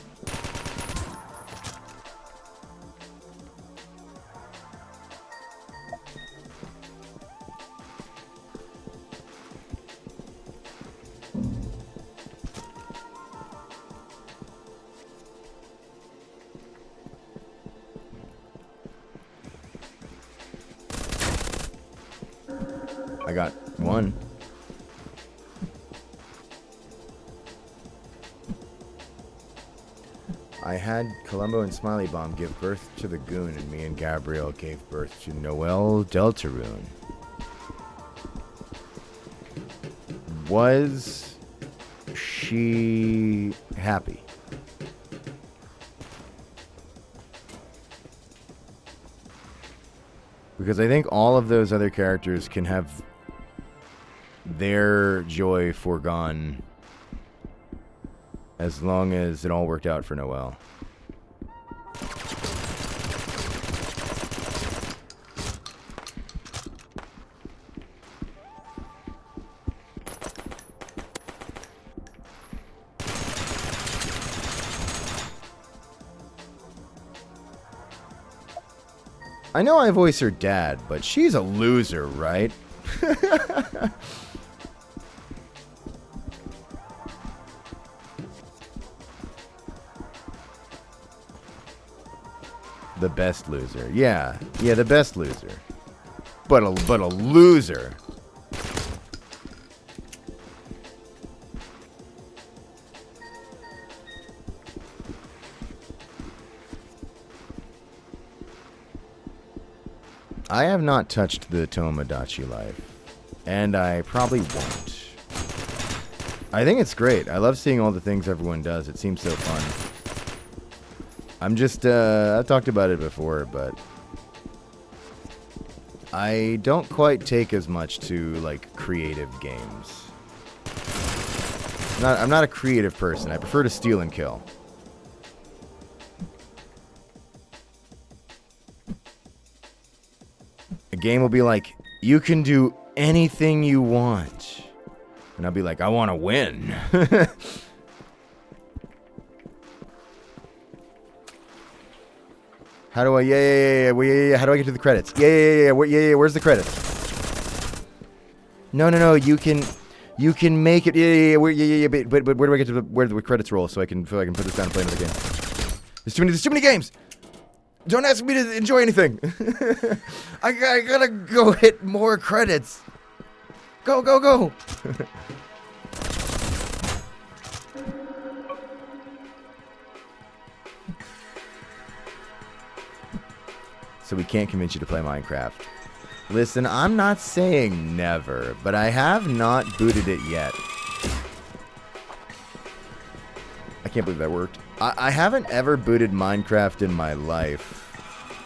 I got one. I had Columbo and Smiley Bomb give birth to the Goon, and me and Gabrielle gave birth to Noelle Deltarune. Was she happy? Because I think all of those other characters can have their joy foregone as long as it all worked out for Noelle. I know I voice her dad, but she's a loser, right? The best loser. Yeah, the best loser. But a loser. I have not touched the Tomodachi Life, and I probably won't. I think it's great. I love seeing all the things everyone does. It seems so fun. I'm just, I've talked about it before, but I don't quite take as much to, like, creative games. I'm not a creative person. I prefer to steal and kill. A game will be like, you can do anything you want. And I'll be like, I want to win. How do I, yeah, how do I get to the credits? Yeah, where's the credits? No, you can make it, yeah, but where do I get to where the credits roll so I can put this down and play another game? There's too many games! Don't ask me to enjoy anything. I gotta go hit more credits. Go. So we can't convince you to play Minecraft. Listen, I'm not saying never, but I have not booted it yet. I can't believe that worked. I haven't ever booted Minecraft in my life.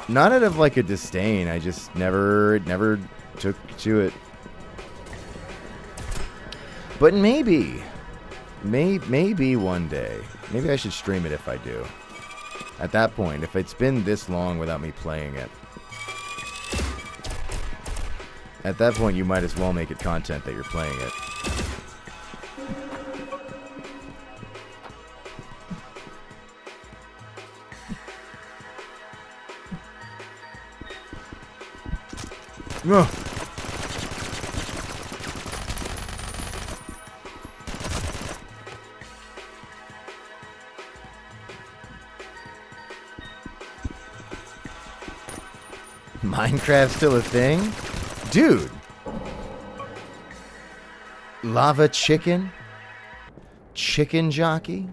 Not out of like a disdain. I just never took to it. But maybe one day. Maybe I should stream it if I do. At that point, if it's been this long without me playing it. At that point, you might as well make it content that you're playing it. Ugh. Minecraft's still a thing? Dude! Lava chicken? Chicken jockey?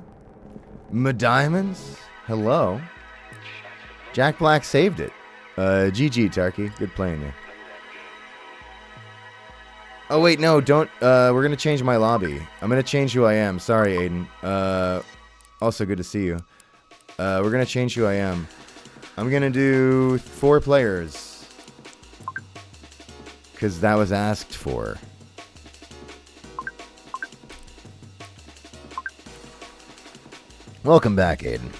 Diamonds? Hello? Jack Black saved it. GG, Tarky. Good playing you. Oh, wait, no, don't. We're gonna change my lobby. I'm gonna change who I am. Sorry, Aiden. Also good to see you. We're gonna change who I am. I'm gonna do 4 players. Because that was asked for. Welcome back, Aiden.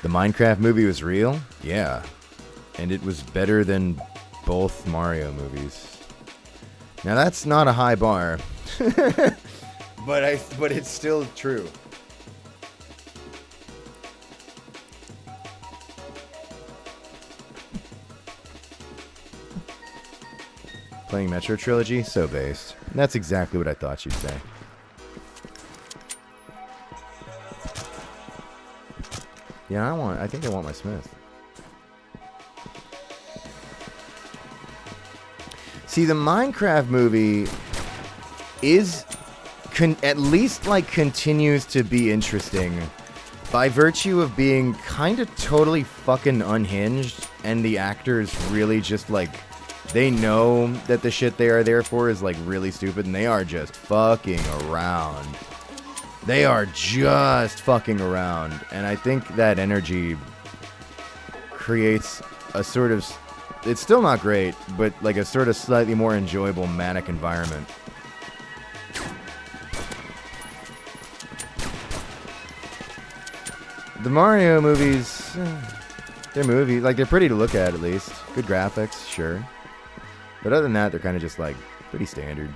The Minecraft movie was real? Yeah. And it was better than both Mario movies. Now that's not a high bar. but it's still true. Playing Metro Trilogy? So based. That's exactly what I thought you'd say. Yeah, I think I want my Smith. See, the Minecraft movie is at least like continues to be interesting by virtue of being kind of totally fucking unhinged, and the actors really just like they know that the shit they are there for is like really stupid, and they are just fucking around. They are just fucking around, and I think that energy creates a sort of, it's still not great, but like a sort of slightly more enjoyable manic environment. The Mario movies, they're movies, like they're pretty to look at least. Good graphics, sure. But other than that, they're kind of just like pretty standard.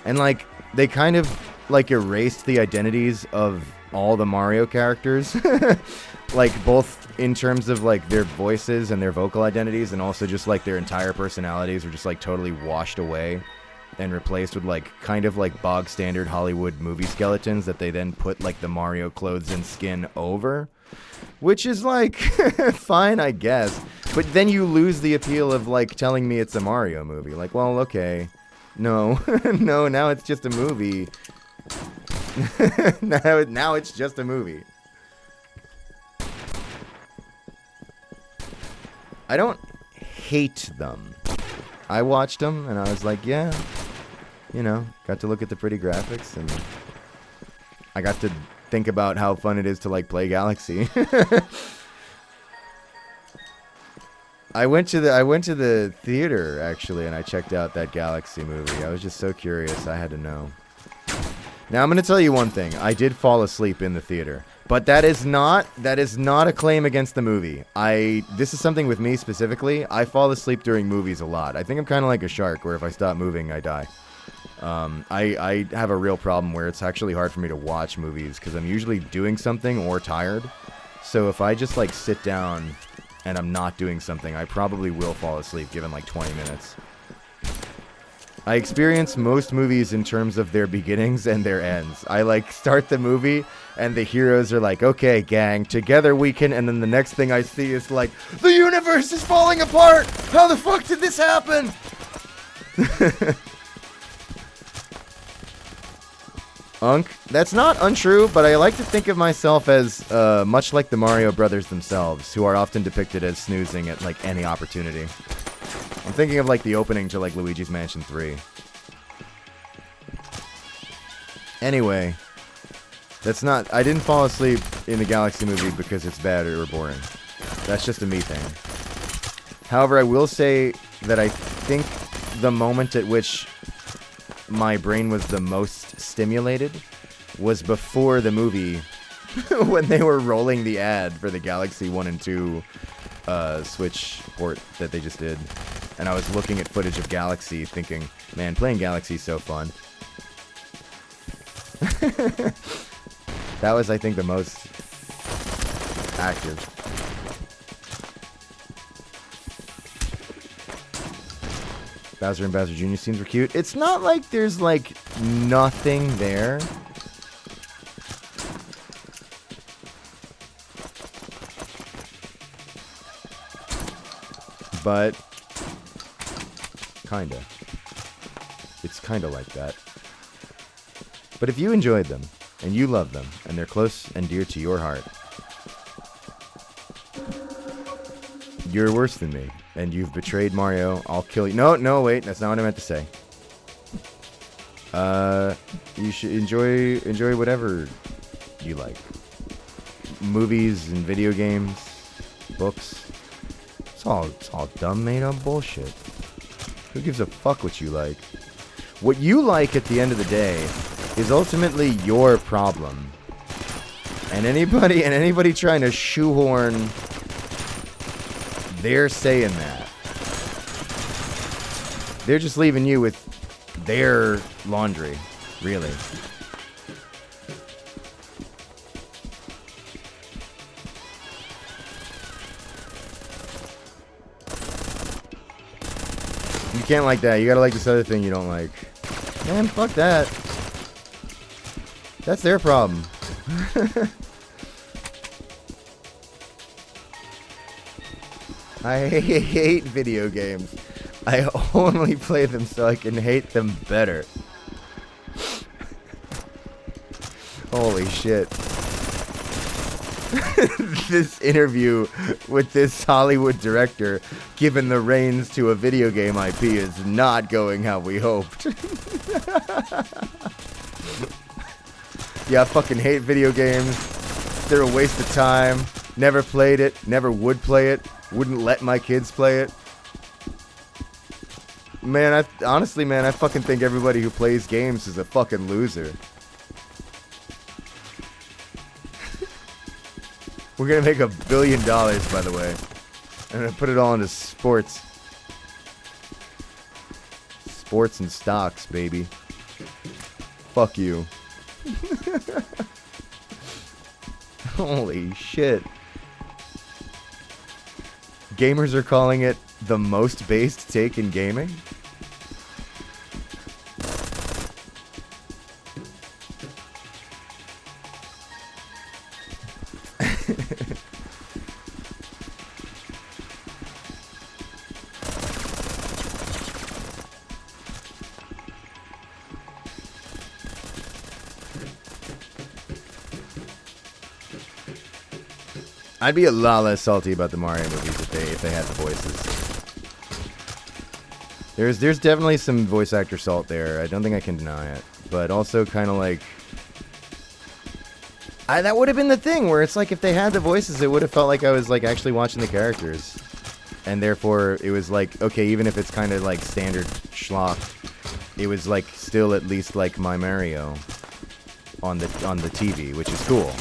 And like, they kind of like erased the identities of all the Mario characters. Like both in terms of like their voices and their vocal identities, and also just like their entire personalities were just like totally washed away and replaced with like kind of like bog standard Hollywood movie skeletons that they then put like the Mario clothes and skin over, which is like fine, I guess, but then you lose the appeal of like telling me it's a Mario movie. Like, well, okay, no. No, now it's just a movie. Now it's just a movie. I don't hate them. I watched them and I was like, yeah, you know, got to look at the pretty graphics, and I got to think about how fun it is to like play Galaxy. I went to the theater actually, and I checked out that Galaxy movie. I was just so curious. I had to know. Now I'm going to tell you one thing. I did fall asleep in the theater, but that is not a claim against the movie. This is something with me specifically. I fall asleep during movies a lot. I think I'm kind of like a shark, where if I stop moving, I die. I have a real problem where it's actually hard for me to watch movies because I'm usually doing something or tired. So if I just like sit down and I'm not doing something, I probably will fall asleep given like 20 minutes. I experience most movies in terms of their beginnings and their ends. I like start the movie and the heroes are like, okay, gang, together we can, and then the next thing I see is like, the universe is falling apart! How the fuck did this happen? That's not untrue, but I like to think of myself as much like the Mario brothers themselves, who are often depicted as snoozing at like any opportunity. I'm thinking of like the opening to like Luigi's Mansion 3. Anyway, I didn't fall asleep in the Galaxy movie because it's bad or boring. That's just a me thing. However, I will say that I think the moment at which my brain was the most stimulated was before the movie, when they were rolling the ad for the Galaxy 1 and 2 Switch port that they just did. And I was looking at footage of Galaxy thinking, man, playing Galaxy is so fun. That was, I think, the most active. Bowser and Bowser Jr. scenes were cute. It's not like there's, like, nothing there. But kinda. It's kinda like that. But if you enjoyed them, and you love them, and they're close and dear to your heart, you're worse than me, and you've betrayed Mario. I'll kill you. No, wait, that's not what I meant to say. You should enjoy whatever you like. Movies and video games, books. It's all dumb, made up bullshit. Who gives a fuck what you like? What you like at the end of the day is ultimately your problem. And anybody trying to shoehorn their say in that, they're just leaving you with their laundry, really. You can't like that. You gotta like this other thing you don't like. Man, fuck that. That's their problem. I hate video games. I only play them so I can hate them better. Holy shit. This interview with this Hollywood director, given the reins to a video game IP, is not going how we hoped. Yeah, I fucking hate video games. They're a waste of time. Never played it. Never would play it. Wouldn't let my kids play it. Man, honestly, man, I fucking think everybody who plays games is a fucking loser. We're gonna make $1 billion, by the way. I'm gonna put it all into sports. Sports and stocks, baby. Fuck you. Holy shit. Gamers are calling it the most based take in gaming? I'd be a lot less salty about the Mario movies if they had the voices. There's definitely some voice actor salt there. I don't think I can deny it. But also kind of like... that would have been the thing, where it's like if they had the voices, it would have felt like I was like actually watching the characters. And therefore, it was like, okay, even if it's kind of like standard schlock, it was like still at least like my Mario on the TV, which is cool.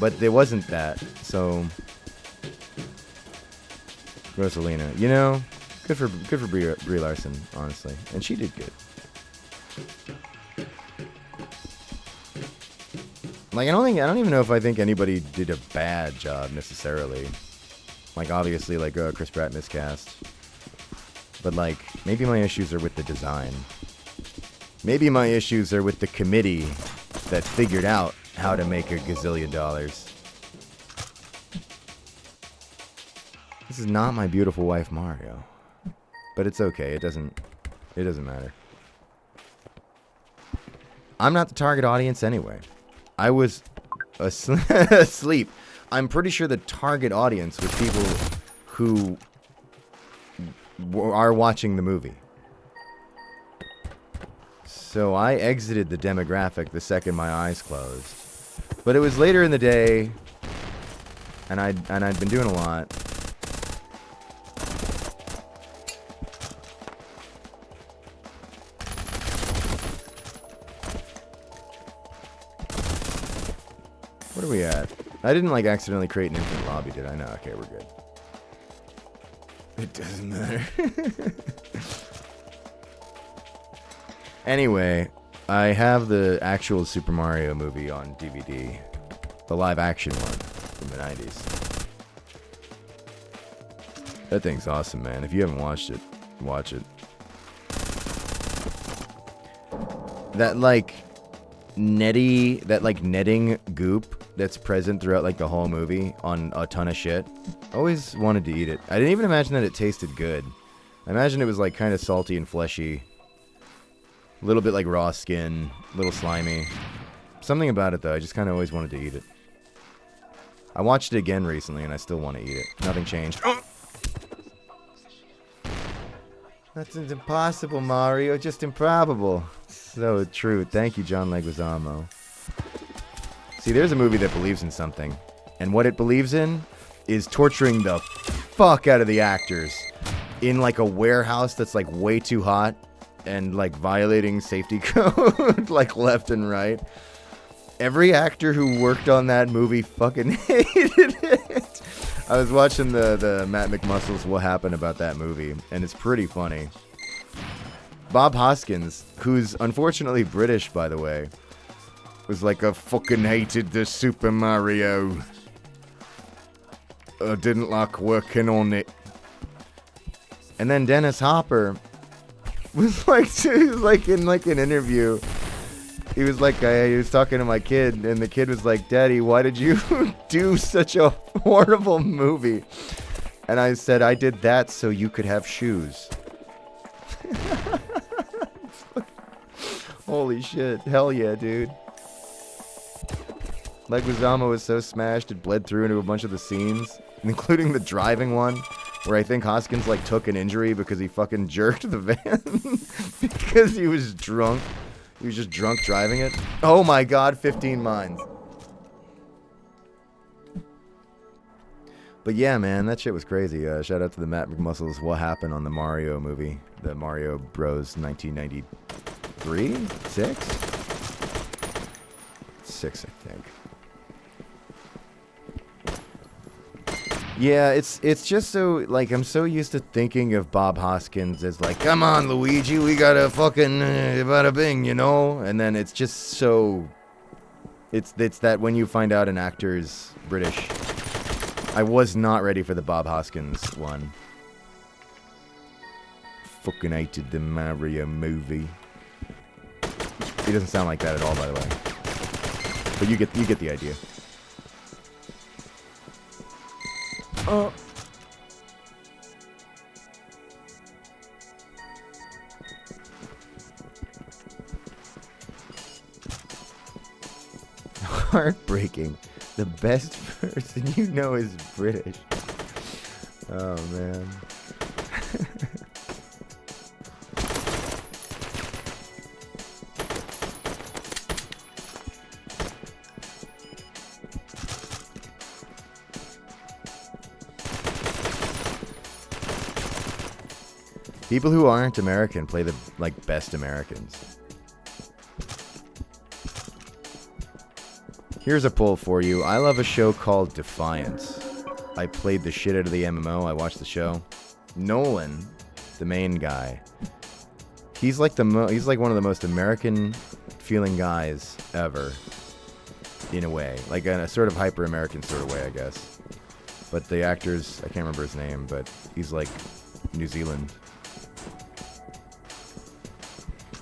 But there wasn't that, so Rosalina, you know, good for Brie Larson, honestly, and she did good. Like I don't even know if I think anybody did a bad job necessarily. Like obviously, like Chris Pratt miscast, but like maybe my issues are with the design. Maybe my issues are with the committee that figured out how to make $1 gazillion. This is not my beautiful wife Mario, but it's okay. It doesn't matter. I'm not the target audience anyway. I was asleep. I'm pretty sure the target audience was people who are watching the movie. So I exited the demographic the second my eyes closed. But it was later in the day, and I'd been doing a lot. What are we at? I didn't like accidentally create an infinite lobby, did I? No, okay, we're good. It doesn't matter. Anyway, I have the actual Super Mario movie on DVD. The live action one from the 90s. That thing's awesome, man. If you haven't watched it, watch it. That like netting goop that's present throughout like the whole movie on a ton of shit. Always wanted to eat it. I didn't even imagine that it tasted good. I imagined it was like kind of salty and fleshy. A little bit like raw skin, a little slimy. Something about it though, I just kind of always wanted to eat it. I watched it again recently and I still want to eat it. Nothing changed. That's impossible, Mario. Just improbable. So true. Thank you, John Leguizamo. See, there's a movie that believes in something. And what it believes in is torturing the fuck out of the actors in like a warehouse that's like way too hot and like violating safety code like left and right. Every actor who worked on that movie fucking hated it. I was watching the Matt McMuscle's What Happened About That Movie, and it's pretty funny. Bob Hoskins, who's unfortunately British, by the way, was like, I fucking hated the Super Mario. I didn't like working on it. And then Dennis Hopper was like in like an interview. He was like, he was talking to my kid, and the kid was like, Daddy, why did you do such a horrible movie? And I said, I did that so you could have shoes. Holy shit. Hell yeah, dude. Leguizamo was so smashed it bled through into a bunch of the scenes, including the driving one, where I think Hoskins like took an injury because he fucking jerked the van because he was drunk. He was just drunk driving it. Oh my god, 15 mines. But yeah, man, that shit was crazy. Shout out to the Matt McMuscles. What happened on the Mario movie? The Mario Bros. 1993? 6? 6, I think. Yeah, it's just so, like, I'm so used to thinking of Bob Hoskins as like, come on, Luigi, we gotta fucking bada bing, you know? And then it's just so, it's that when you find out an actor's British. I was not ready for the Bob Hoskins one. Fucking hated the Mario movie. He doesn't sound like that at all, by the way. But you get the idea. Oh. Heartbreaking. The best person you know is British. Oh, man. People who aren't American play the, like, best Americans. Here's a poll for you. I love a show called Defiance. I played the shit out of the MMO. I watched the show. Nolan, the main guy, he's like he's like one of the most American feeling guys ever, in a way, like in a sort of hyper American sort of way, I guess. But the actor's, I can't remember his name, but he's like New Zealand.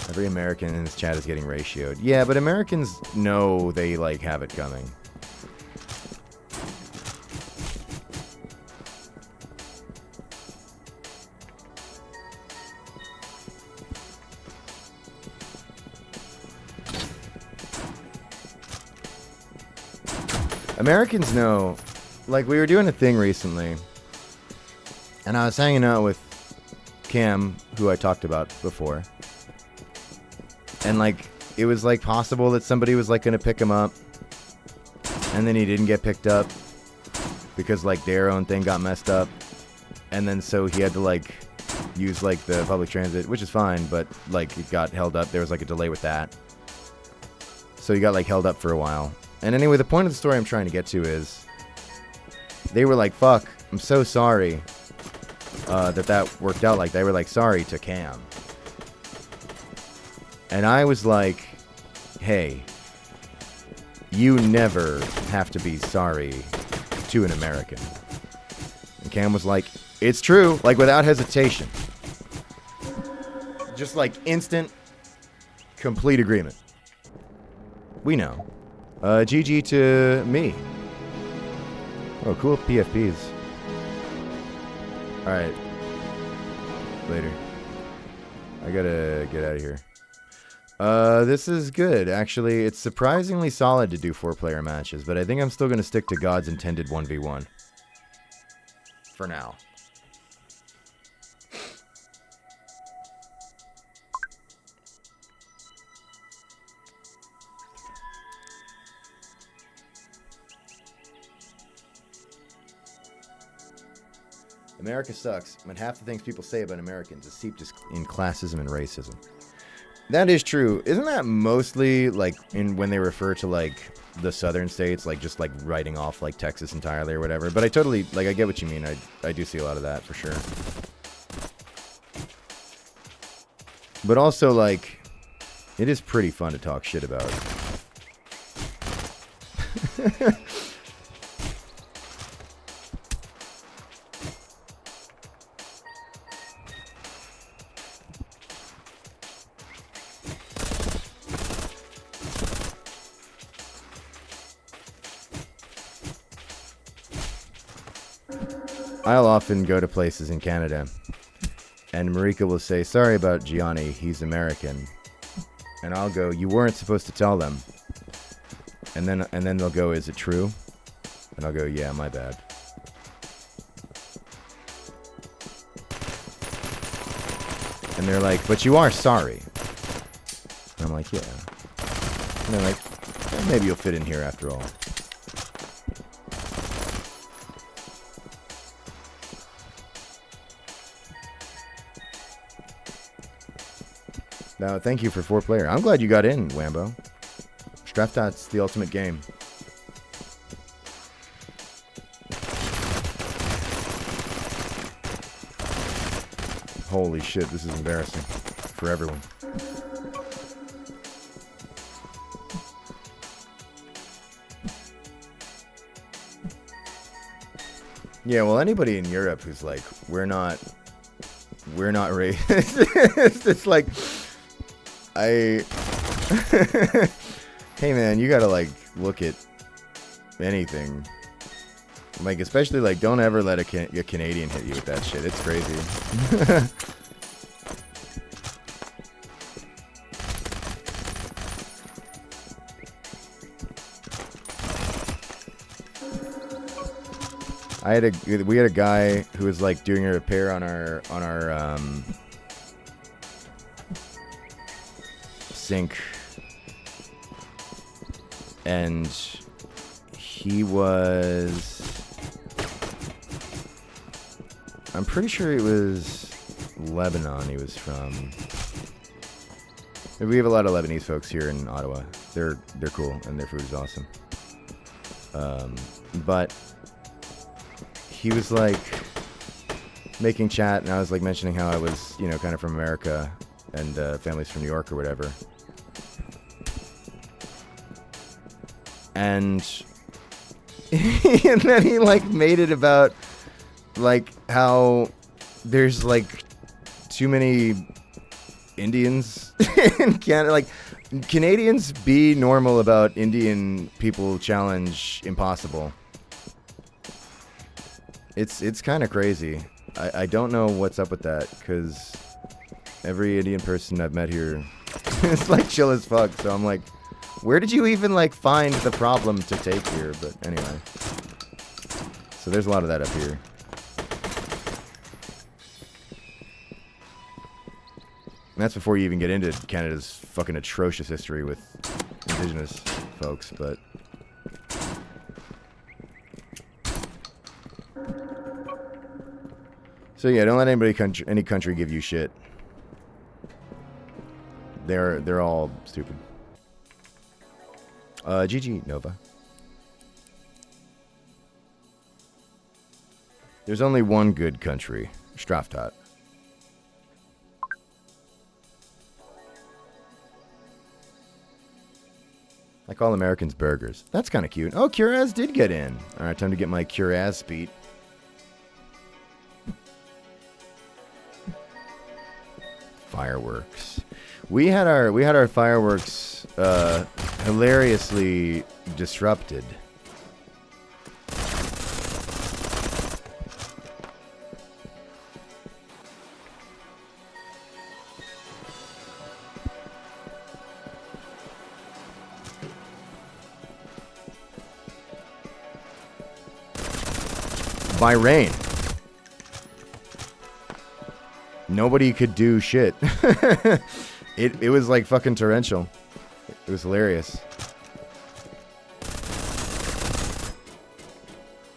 Every American in this chat is getting ratioed. Yeah, but Americans know they, like, have it coming. Americans know, like, we were doing a thing recently, and I was hanging out with Cam, who I talked about before. And, like, it was, like, possible that somebody was, like, gonna pick him up. And then he didn't get picked up. Because, like, their own thing got messed up. And then so he had to, like, use, like, the public transit, which is fine. But, like, it got held up. There was, like, a delay with that. So he got, like, held up for a while. And anyway, the point of the story I'm trying to get to is, they were like, fuck, I'm so sorry that worked out like that. They were like, sorry to Cam. And I was like, hey, you never have to be sorry to an American. And Cam was like, it's true, like without hesitation. Just like instant, complete agreement. We know. GG to me. Oh, cool PFPs. Alright. Later. I gotta get out of here. This is good. Actually, it's surprisingly solid to do 4-player matches, but I think I'm still going to stick to God's intended 1v1. For now. America sucks, but half the things people say about Americans is seeped in classism and racism. That is true. Isn't that mostly, like, when they refer to, like, the southern states, like, just, like, writing off, like, Texas entirely or whatever? But I totally, like, I get what you mean. I do see a lot of that, for sure. But also, like, it is pretty fun to talk shit about. I'll often go to places in Canada, and Marika will say, sorry about Gianni, he's American. And I'll go, you weren't supposed to tell them. And then they'll go, is it true? And I'll go, yeah, my bad. And they're like, but you are sorry. And I'm like, yeah. And they're like, maybe you'll fit in here after all. Now, thank you for 4-player. I'm glad you got in, Wambo. Strafftat's the ultimate game. Holy shit, this is embarrassing for everyone. Yeah, well, anybody in Europe who's like, we're not racist. It's like, hey man, you gotta like look at anything. Like, especially like, don't ever let a Canadian hit you with that shit. It's crazy. We had a guy who was like doing a repair on our sink, and he was, I'm pretty sure it was Lebanon he was from. We have a lot of Lebanese folks here in Ottawa. They're cool and their food is awesome. But he was like making chat, and I was like mentioning how I was, you know, kind of from America and family's from New York or whatever. And and then he like made it about like how there's like too many Indians in Canada. Like, Canadians be normal about Indian people challenge impossible. It's kind of crazy. I don't know what's up with that, because every Indian person I've met here is like chill as fuck. So I'm like, where did you even like find the problem to take here? But anyway, so there's a lot of that up here. And that's before you even get into Canada's fucking atrocious history with Indigenous folks, but... So yeah, don't let any country give you shit. They're all stupid. GG, Nova. There's only one good country. Strafftat. I call Americans burgers. That's kind of cute. Oh, Curaz did get in. Alright, time to get my Curaz beat. Fireworks. We had our fireworks hilariously disrupted. By rain. Nobody could do shit. It was like fucking torrential. It was hilarious.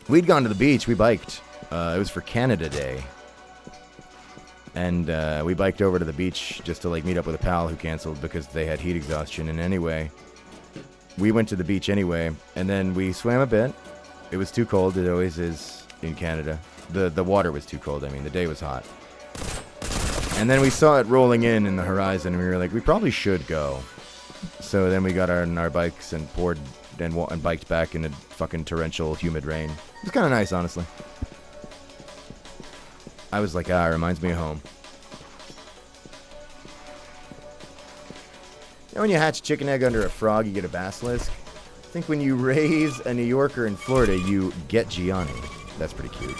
We'd gone to the beach. We biked. It was for Canada Day. And we biked over to the beach just to like meet up with a pal who canceled because they had heat exhaustion. And anyway, we went to the beach anyway. And then we swam a bit. It was too cold. It always is in Canada. The water was too cold. I mean, the day was hot. And then we saw it rolling in the horizon, and we were like, we probably should go. So then we got on our bikes and poured and biked back in a fucking torrential, humid rain. It was kind of nice, honestly. I was like, it reminds me of home. You know when you hatch a chicken egg under a frog, you get a basilisk? I think when you raise a New Yorker in Florida, you get Gianni. That's pretty cute.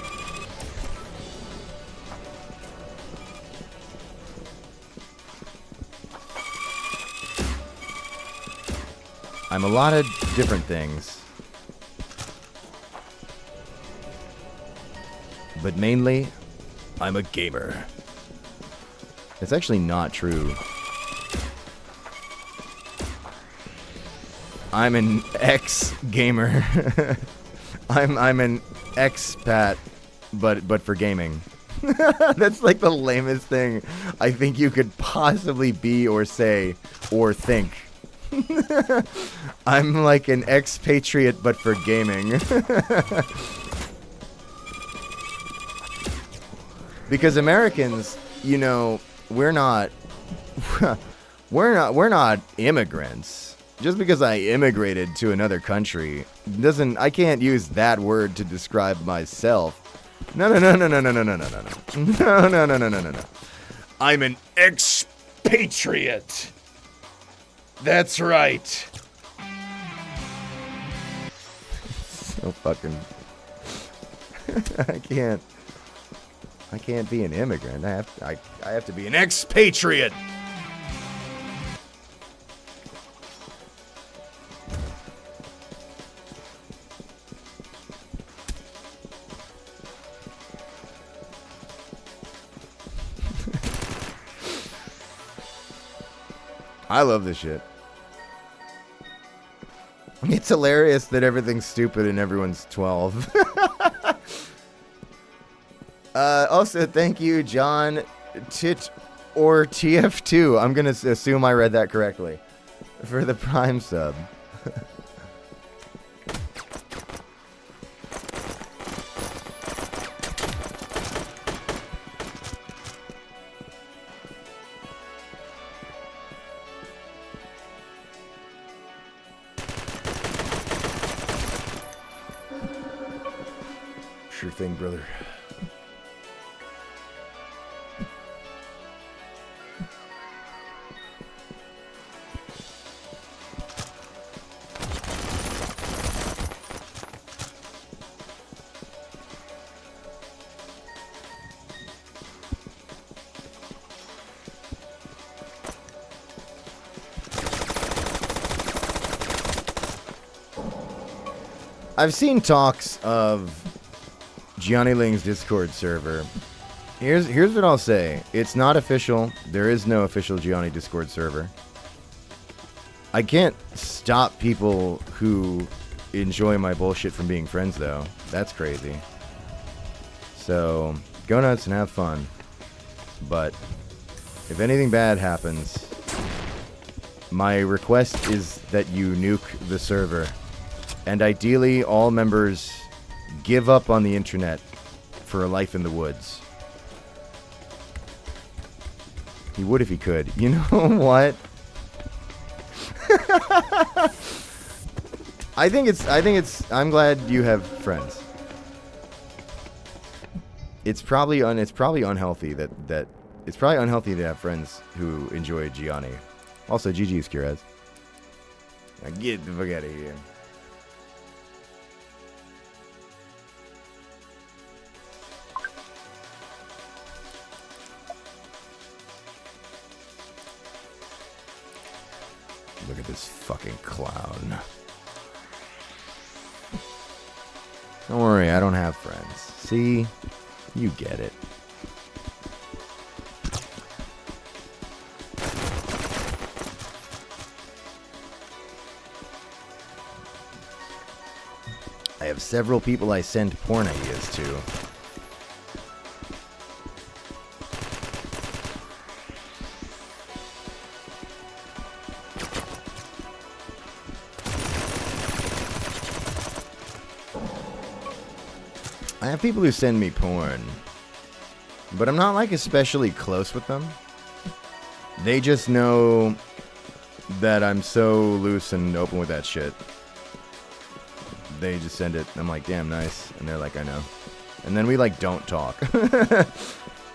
I'm a lot of different things. But mainly, I'm a gamer. It's actually not true. I'm an ex-gamer. I'm an expat, but for gaming. That's like the lamest thing I think you could possibly be or say or think. I'm like an expatriate, but for gaming. Because Americans, you know, we're not immigrants. Just because I immigrated to another country I can't use that word to describe myself. No. I'm an expatriate. That's right. So fucking I can't be an immigrant. I have to be an expatriate. I love this shit. It's hilarious that everything's stupid and everyone's 12. Also, thank you, John Tit or TF2. I'm going to assume I read that correctly. For the Prime sub. Sure thing, brother. I've seen talks of Gianni Ling's Discord server. Here's what I'll say. It's not official. There is no official Gianni Discord server. I can't stop people who enjoy my bullshit from being friends, though. That's crazy. So, go nuts and have fun. But, if anything bad happens, my request is that you nuke the server. And ideally, all members give up on the internet for a life in the woods. He would if he could. You know what? I'm glad you have friends. It's probably unhealthy it's probably unhealthy to have friends who enjoy Gianni. Also, GG's Kurez. Now get the fuck out of here. Look at this fucking clown. Don't worry, I don't have friends. See? You get it. I have several people I send porn ideas to. I have people who send me porn, but I'm not like especially close with them. They just know that I'm so loose and open with that shit. They just send it. I'm like, damn, nice. And they're like, I know. And then we like don't talk.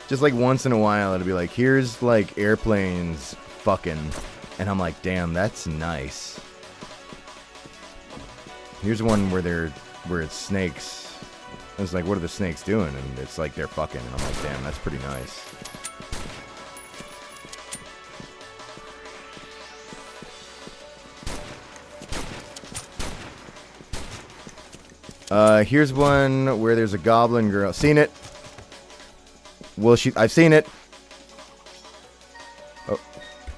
Just like once in a while it'll be like, here's like airplanes fucking. And I'm like, damn, that's nice. Here's one where it's snakes. I was like, what are the snakes doing? And it's like they're fucking. And I'm like, damn, that's pretty nice. Here's one where there's a goblin girl. Seen it? Well, I've seen it. Oh,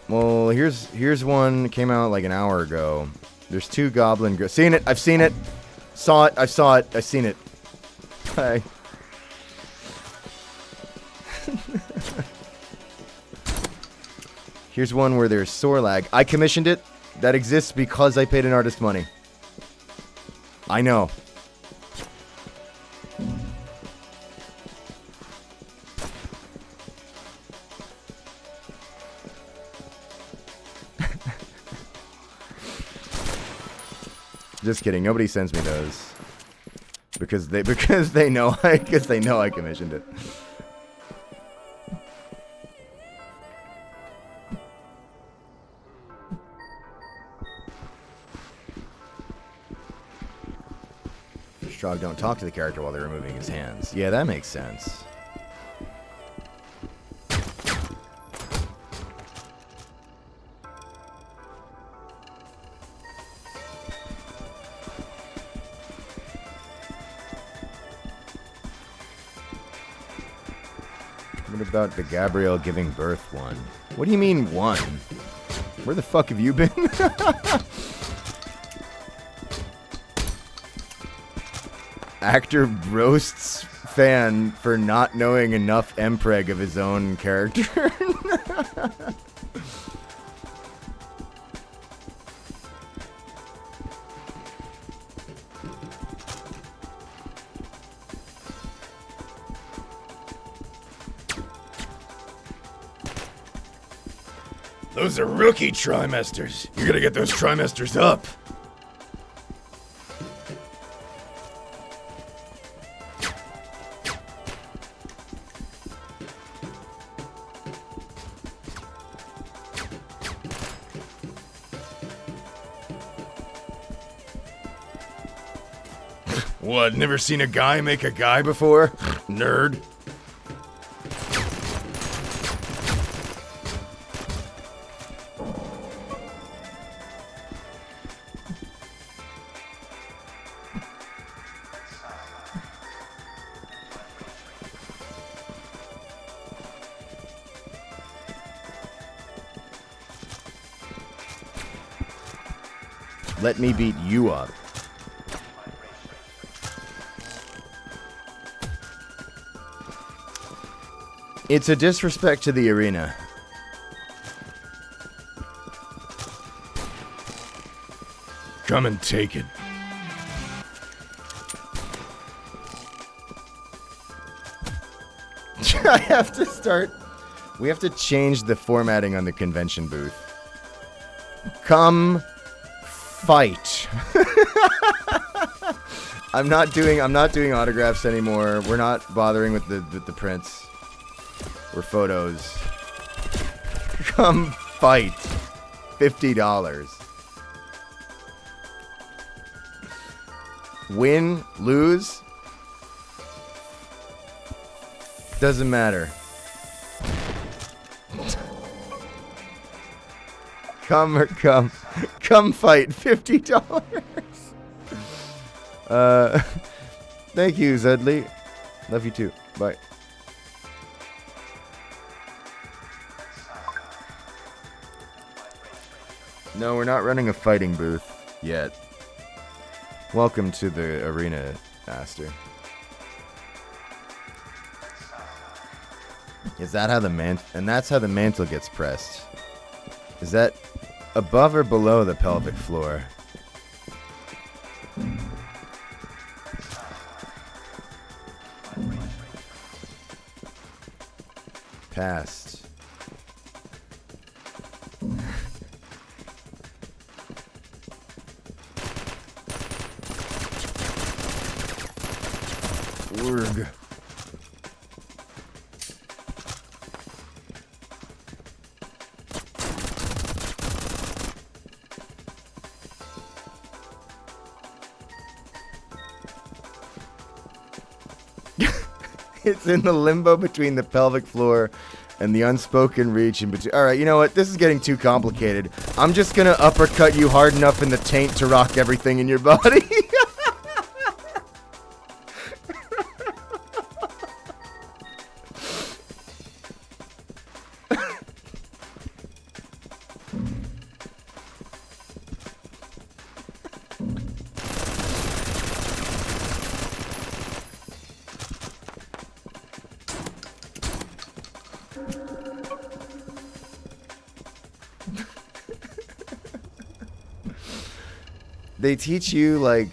well, here's one came out like an hour ago. There's 2 goblin girls. Seen it. I've seen it. Saw it. I saw it. I've seen it. Hi. Here's one where there's Sorlag. I commissioned it. That exists because I paid an artist money. I know. Just kidding. Nobody sends me those because they know I commissioned it. Strog don't talk to the character while they're removing his hands. Yeah, that makes sense. What about the Gabrielle giving birth one? What do you mean one? Where the fuck have you been? Actor roasts fan for not knowing enough mpreg of his own character. Those are rookie trimesters. You're gonna get those trimesters up. What, never seen a guy make a guy before? Nerd. Let me beat you up. It's a disrespect to the arena. Come and take it. I have to start. We have to change the formatting on the convention booth. Come fight. I'm not doing autographs anymore. We're not bothering with the prints or photos. Come fight. $50. Win, lose, doesn't matter. Come fight. $50. Thank you, Zedley. Love you too. Bye. No, we're not running a fighting booth yet. Welcome to the arena, Aster. Is that how and that's how the mantle gets pressed. Is that above or below the pelvic floor? Past. Org. It's in the limbo between the pelvic floor and the unspoken reach in between. Alright, you know what? This is getting too complicated. I'm just gonna uppercut you hard enough in the taint to rock everything in your body. they teach you like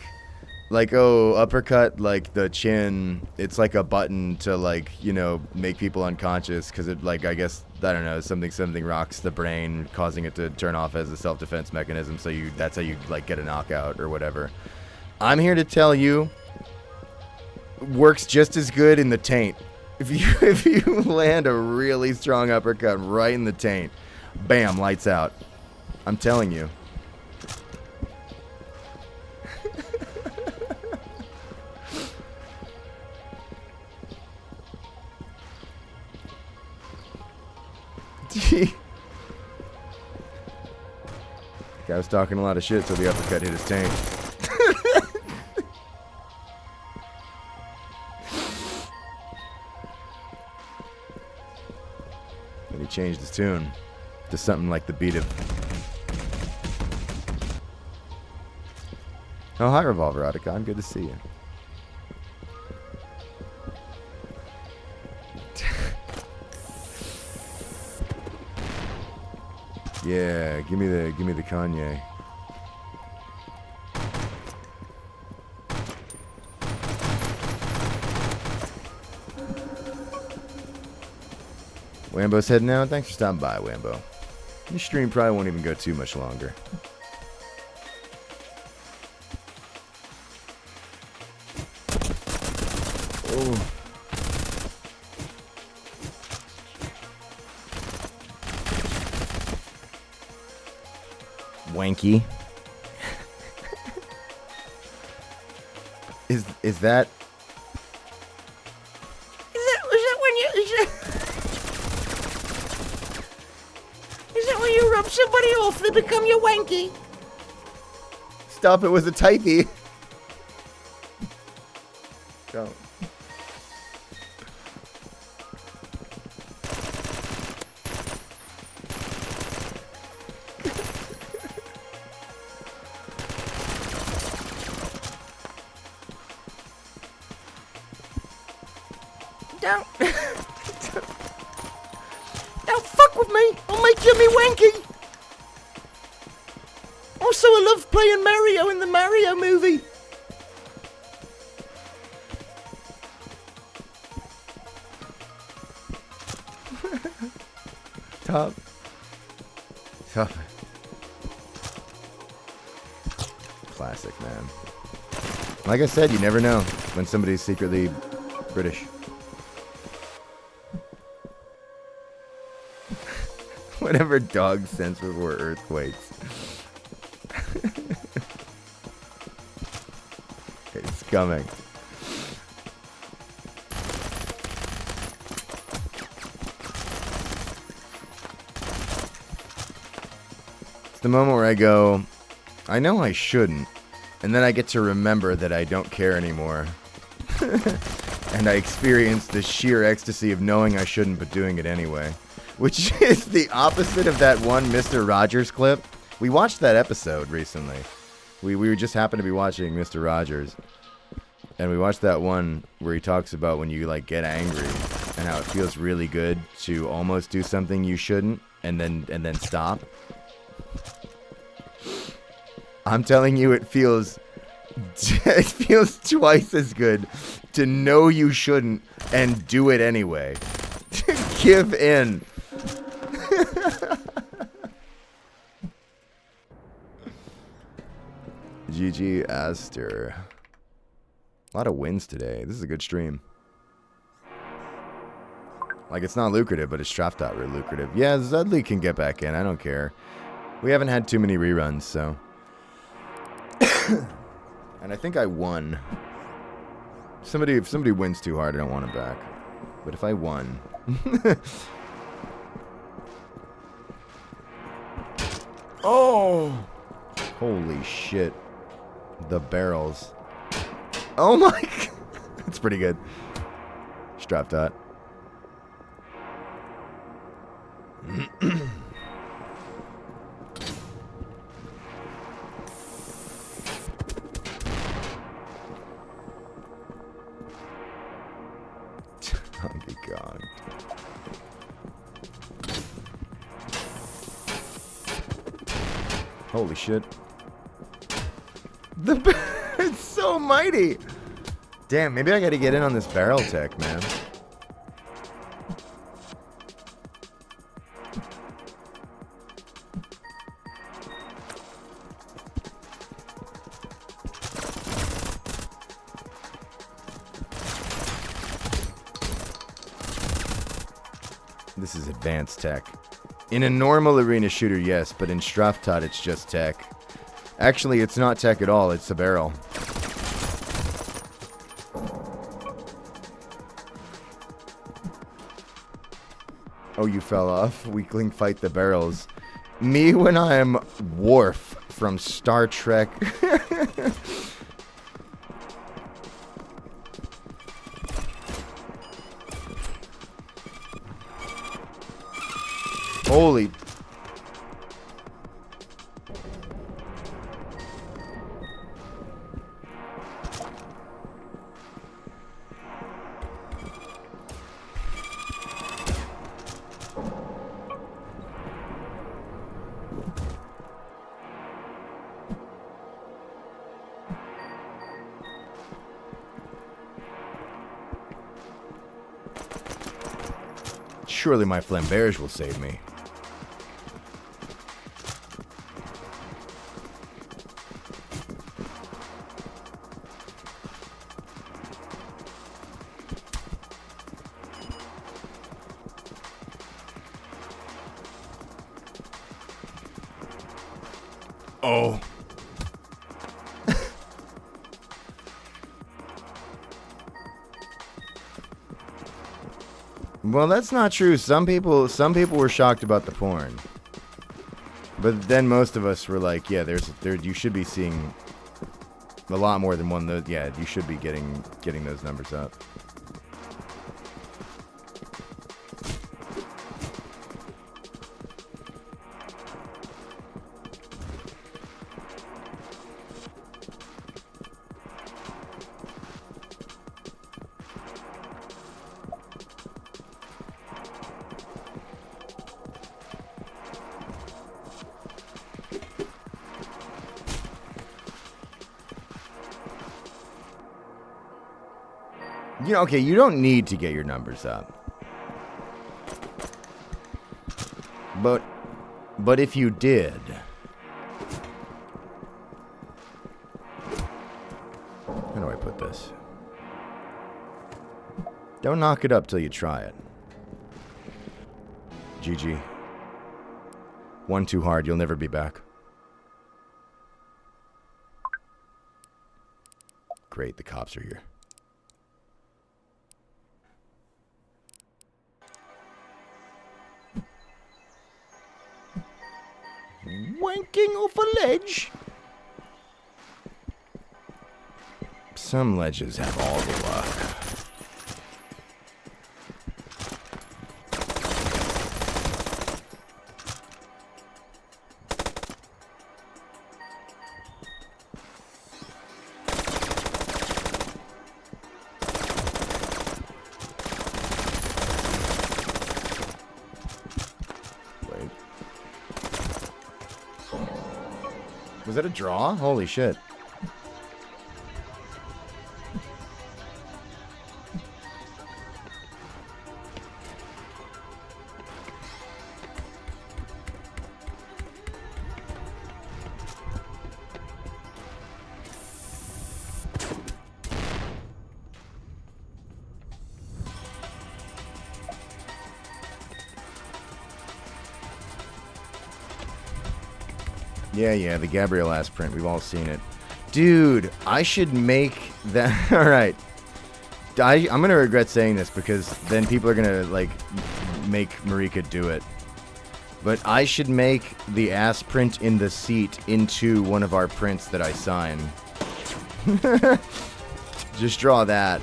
oh, uppercut, like the chin, it's like a button to like, you know, make people unconscious because it, like, I guess, I don't know, something rocks the brain, causing it to turn off as a self-defense mechanism, so that's how you like get a knockout or whatever. I'm here to tell you, works just as good in the taint. If you land a really strong uppercut right in the taint, bam, lights out. I'm telling you. Guy was talking a lot of shit till the uppercut hit his taint. Then he changed his tune to something like the beat of... Oh, hi, Revolver Otacon. Good to see you. Yeah, give me the Kanye. Wambo's heading out. Thanks for stopping by, Wambo. Your stream probably won't even go too much longer. Oh. Wanky. Is that when you rub somebody off, they become your wanky? Stop, it was a typey. Don't. Don't fuck with me. I'll make Jimmy wanky. Also, I love playing Mario in the Mario movie. Top. Classic, man. Like I said, you never know when somebody's secretly British. Whatever dogs sense before earthquakes. It's coming. It's the moment where I go, I know I shouldn't, and then I get to remember that I don't care anymore. And I experience the sheer ecstasy of knowing I shouldn't but doing it anyway. Which is the opposite of that one Mr. Rogers clip. We watched that episode recently. We just happened to be watching Mr. Rogers. And we watched that one where he talks about when you like get angry and how it feels really good to almost do something you shouldn't and then stop. I'm telling you, it feels twice as good to know you shouldn't and do it anyway. Give in. GG Aster. A lot of wins today. This is a good stream. Like, it's not lucrative, but it's Straffy real lucrative. Yeah, Zudley can get back in. I don't care. We haven't had too many reruns, so. And I think I won. If somebody wins too hard, I don't want him back. But if I won. Oh! Holy shit. The barrels. Oh my god. That's pretty good. Straffy. Donkey Kong. Holy shit. It's so mighty. Damn, maybe I gotta get in on this barrel tech, man. This is advanced tech. In a normal arena shooter, yes, but in Straffy Tatday, it's just tech. Actually, it's not tech at all, it's a barrel. Oh, you fell off? Weakling fight the barrels. Me when I'm Worf from Star Trek. Holy. Surely my flambears will save me. Oh. Well, that's not true. Some people were shocked about the porn. But then most of us were like, yeah, you should be seeing a lot more than one. Yeah, you should be getting those numbers up. You know, okay, you don't need to get your numbers up. But if you did... How do I put this? Don't knock it up till you try it. GG. One too hard, you'll never be back. Great, the cops are here. Wanking off a ledge? Some ledges have all the luck. Was that a draw? Holy shit. Yeah, the Gabriel ass print. We've all seen it. Dude, I should make that... Alright. I'm going to regret saying this because then people are going to, like, make Marika do it. But I should make the ass print in the seat into one of our prints that I sign. Just draw that.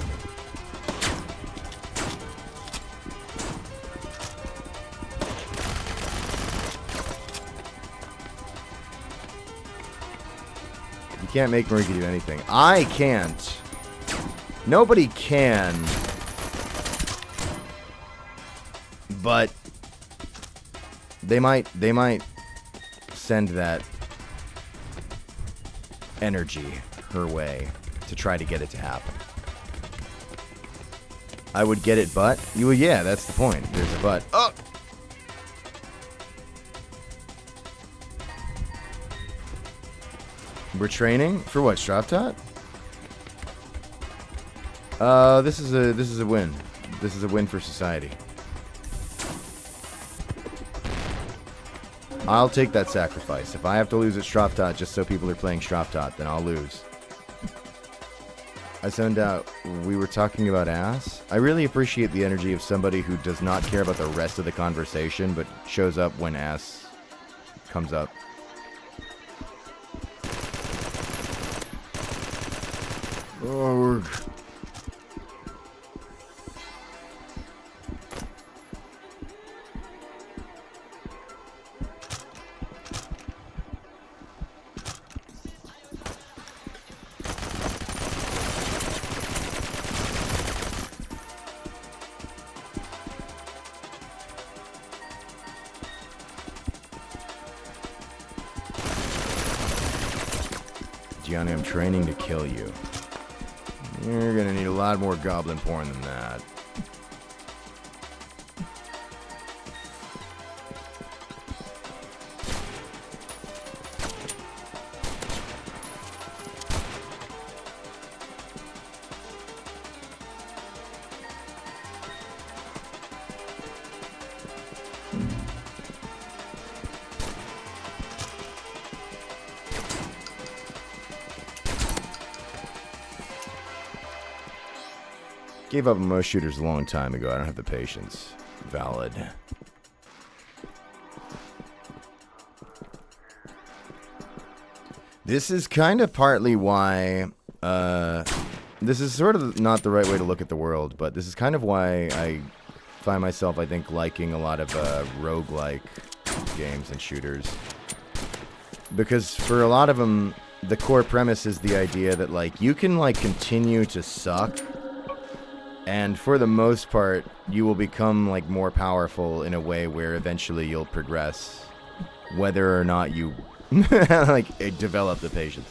You can't make Marika do anything. I can't. Nobody can. But they might send that energy. her way to try to get it to happen. I would get it, but yeah, that's the point. There's a but. Oh. We're training for what? Straffy Tatday? This is a win. This is a win for society. I'll take that sacrifice. If I have to lose at Straffy Tatday just so people are playing Straffy Tatday, then I'll lose. I zoned out. We were talking about ass. I really appreciate the energy of somebody who does not care about the rest of the conversation, but shows up when ass comes up. Oh, Gianni, I'm training to kill you. You're gonna need a lot more goblin porn than that. Gave up on most shooters a long time ago. I don't have the patience. Valid. This is kind of partly why, this is sort of not the right way to look at the world, but this is kind of why I find myself, I think, liking a lot of roguelike games and shooters. Because for a lot of them, the core premise is the idea that, like, you can, like, continue to suck, and for the most part, you will become, like, more powerful in a way where eventually you'll progress, whether or not you, like, develop the patience.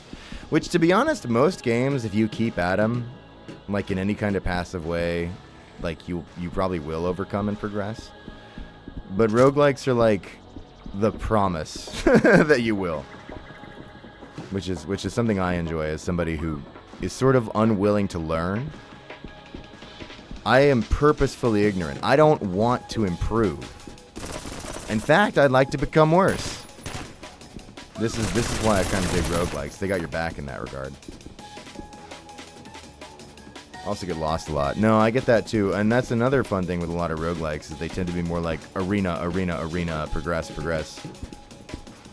Which, to be honest, most games, if you keep at them, like, in any kind of passive way, like, you probably will overcome and progress. But roguelikes are, like, the promise that you will. Which is something I enjoy as somebody who is sort of unwilling to learn. I am purposefully ignorant. I don't want to improve. In fact, I'd like to become worse. This is why I kind of dig roguelikes. They got your back in that regard. Also get lost a lot. No, I get that too. And that's another fun thing with a lot of roguelikes, is they tend to be more like arena, progress.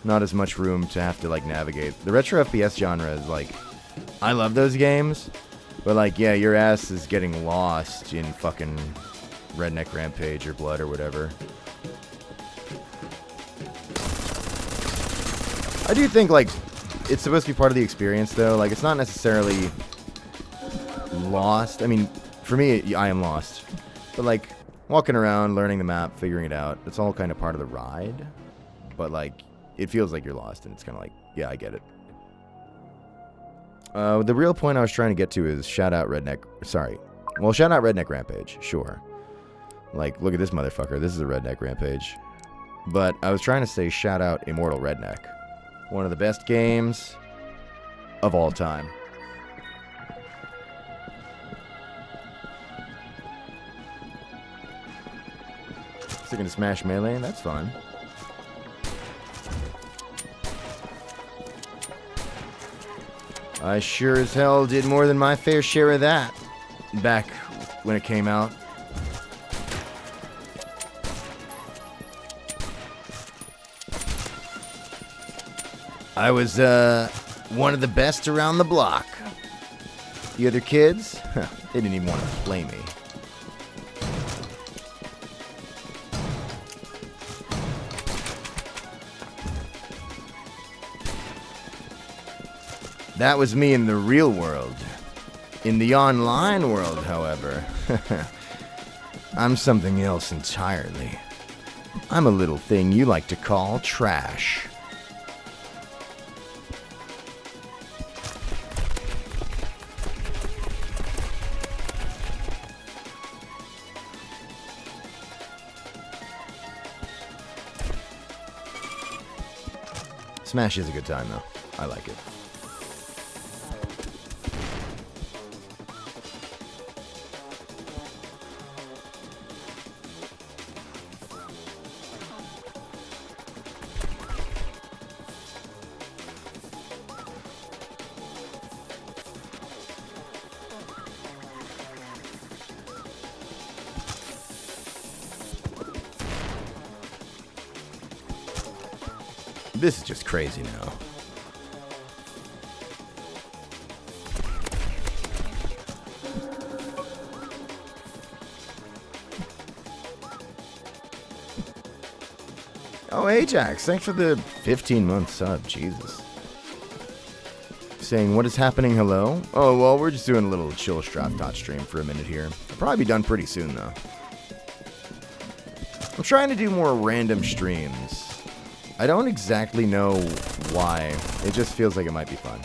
Not as much room to have to, like, navigate. The retro FPS genre is, like, I love those games, but, like, yeah, your ass is getting lost in fucking Redneck Rampage or Blood or whatever. I do think, like, it's supposed to be part of the experience, though. Like, it's not necessarily lost. I mean, for me, I am lost. But, like, walking around, learning the map, figuring it out, it's all kind of part of the ride. But, like, it feels like you're lost, and it's kind of like, yeah, I get it. The real point I was trying to get to is shout out Redneck Rampage, sure. Like, look at this motherfucker. This is a Redneck Rampage. But I was trying to say shout out Immortal Redneck. One of the best games of all time. Sticking to Smash Melee, that's fun. I sure as hell did more than my fair share of that back when it came out. I was one of the best around the block. The other kids, they didn't even want to play me. That was me in the real world. In the online world, however, I'm something else entirely. I'm a little thing you like to call trash. Smash is a good time, though. I like it. This is just crazy now. Oh, Ajax, thanks for the 15-month sub. Jesus. Saying, what is happening? Hello? Oh, well, we're just doing a little chill Straffy stream for a minute here. I'll probably be done pretty soon, though. I'm trying to do more random streams. I don't exactly know why. It just feels like it might be fun.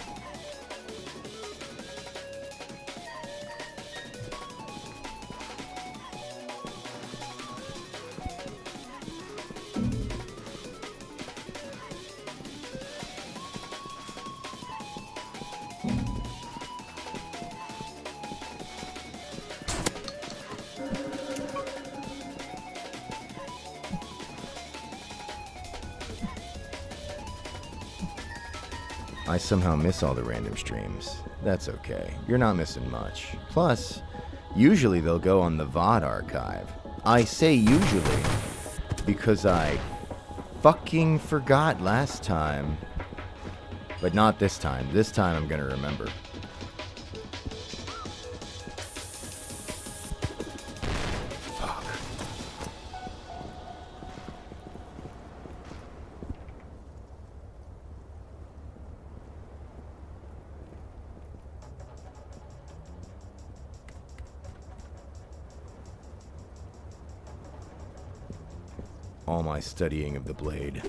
I somehow miss all the random streams. That's okay. You're not missing much. Plus, usually they'll go on the VOD archive. I say usually because I fucking forgot last time. But not this time. This time I'm gonna remember. All my studying of the blade.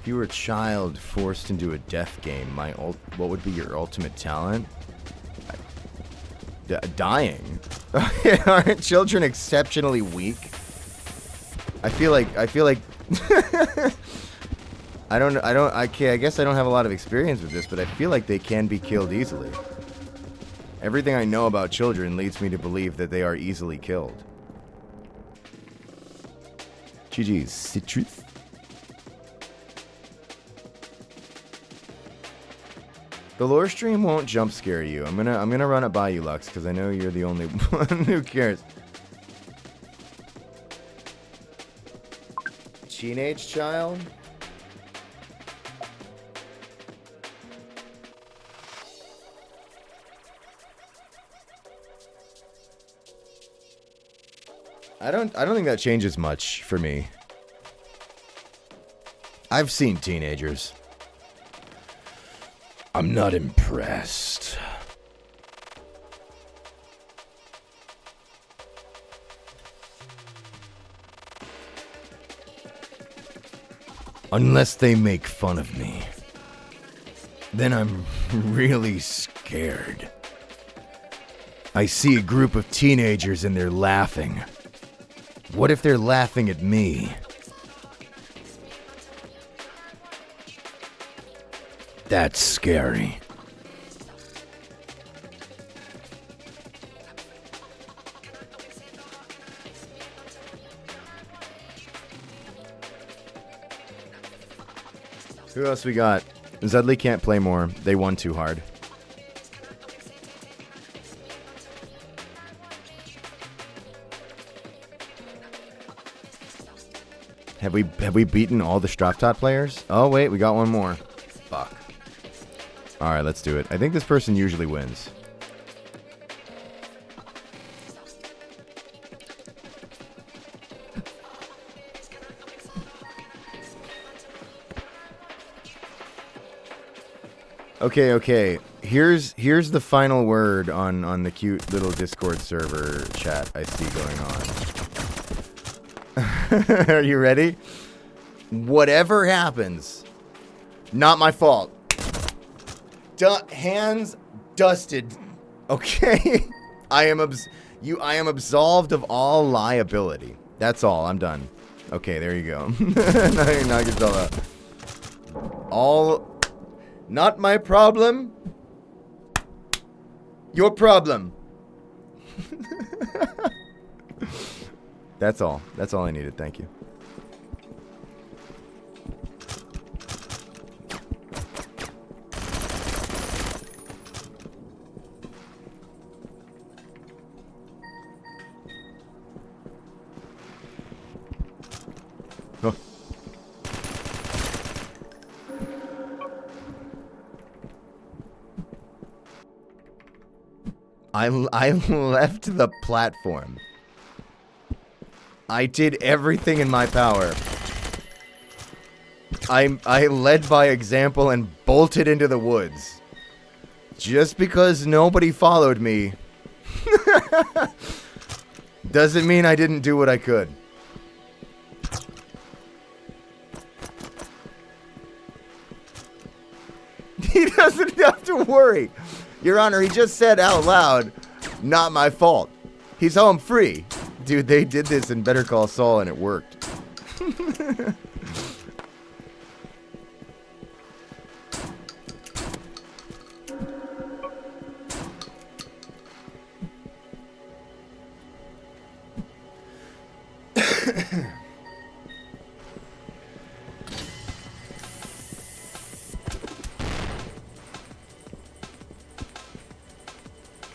If you were a child forced into a death game, what would be your ultimate talent? Dying. Aren't children exceptionally weak? I feel like I guess I don't have a lot of experience with this, but I feel like they can be killed easily. Everything I know about children leads me to believe that they are easily killed. GG's citrus. The lore stream won't jump scare you. I'm gonna run it by you, Lux, because I know you're the only one who cares. Teenage child? I don't think that changes much for me. I've seen teenagers. I'm not impressed. Unless they make fun of me. Then I'm really scared. I see a group of teenagers and they're laughing. What if they're laughing at me? That's scary. Who else we got? Zedley can't play more. They won too hard. Have we beaten all the Straffy players? Oh wait, we got one more. Fuck. Alright, let's do it. I think this person usually wins. Okay. Here's the final word on the cute little Discord server chat I see going on. Are you ready? Whatever happens, not my fault. Hands dusted. Okay? I am absolved of all liability. That's all. I'm done. Okay, there you go. Now you're not gonna all not my problem. Your problem. That's all. That's all I needed. Thank you. Oh. I left the platform. I did everything in my power. I led by example and bolted into the woods. Just because nobody followed me doesn't mean I didn't do what I could. He doesn't have to worry. Your Honor, he just said out loud, not my fault. He's home free. Dude, they did this in Better Call Saul and it worked.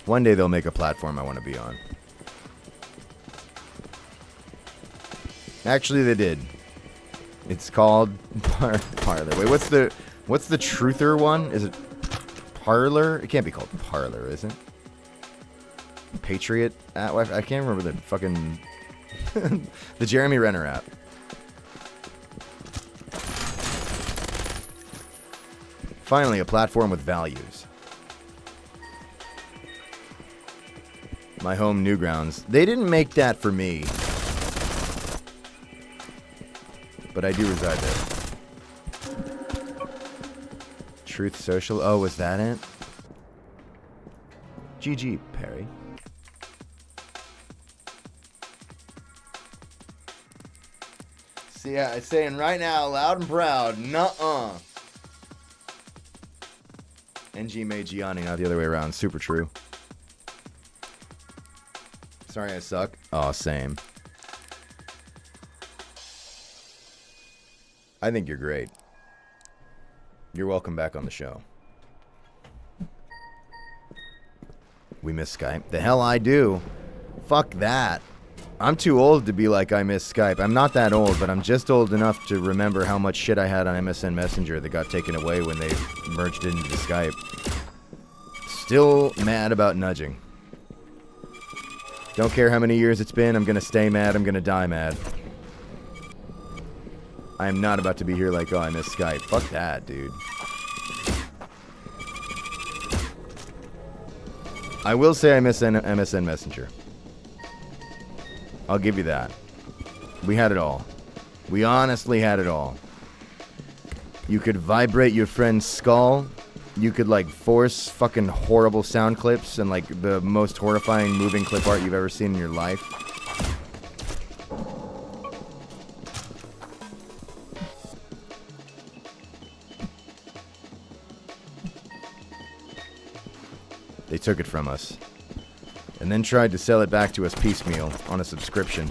One day they'll make a platform I want to be on. Actually, they did. It's called Parlor. Wait, what's the truther one? Is it Parlor? It can't be called Parlor, is it? Patriot app? I can't remember the fucking the Jeremy Renner app. Finally, a platform with values. My home Newgrounds. They didn't make that for me. But I do reside there. Truth Social. Oh, was that it? GG, Perry. See, I'm saying right now, loud and proud, nuh-uh. NG made Gianni, not the other way around. Super true. Sorry I suck. Aw, same. I think you're great. You're welcome back on the show. We miss Skype. The hell I do. Fuck that. I'm too old to be like I miss Skype. I'm not that old, but I'm just old enough to remember how much shit I had on MSN Messenger that got taken away when they merged into Skype. Still mad about nudging. Don't care how many years it's been, I'm gonna stay mad, I'm gonna die mad. I am not about to be here like, oh, I miss Skype. Fuck that, dude. I will say I miss MSN Messenger. I'll give you that. We had it all. We honestly had it all. You could vibrate your friend's skull. You could, like, force fucking horrible sound clips and, like, the most horrifying moving clip art you've ever seen in your life. They took it from us. And then tried to sell it back to us piecemeal on a subscription.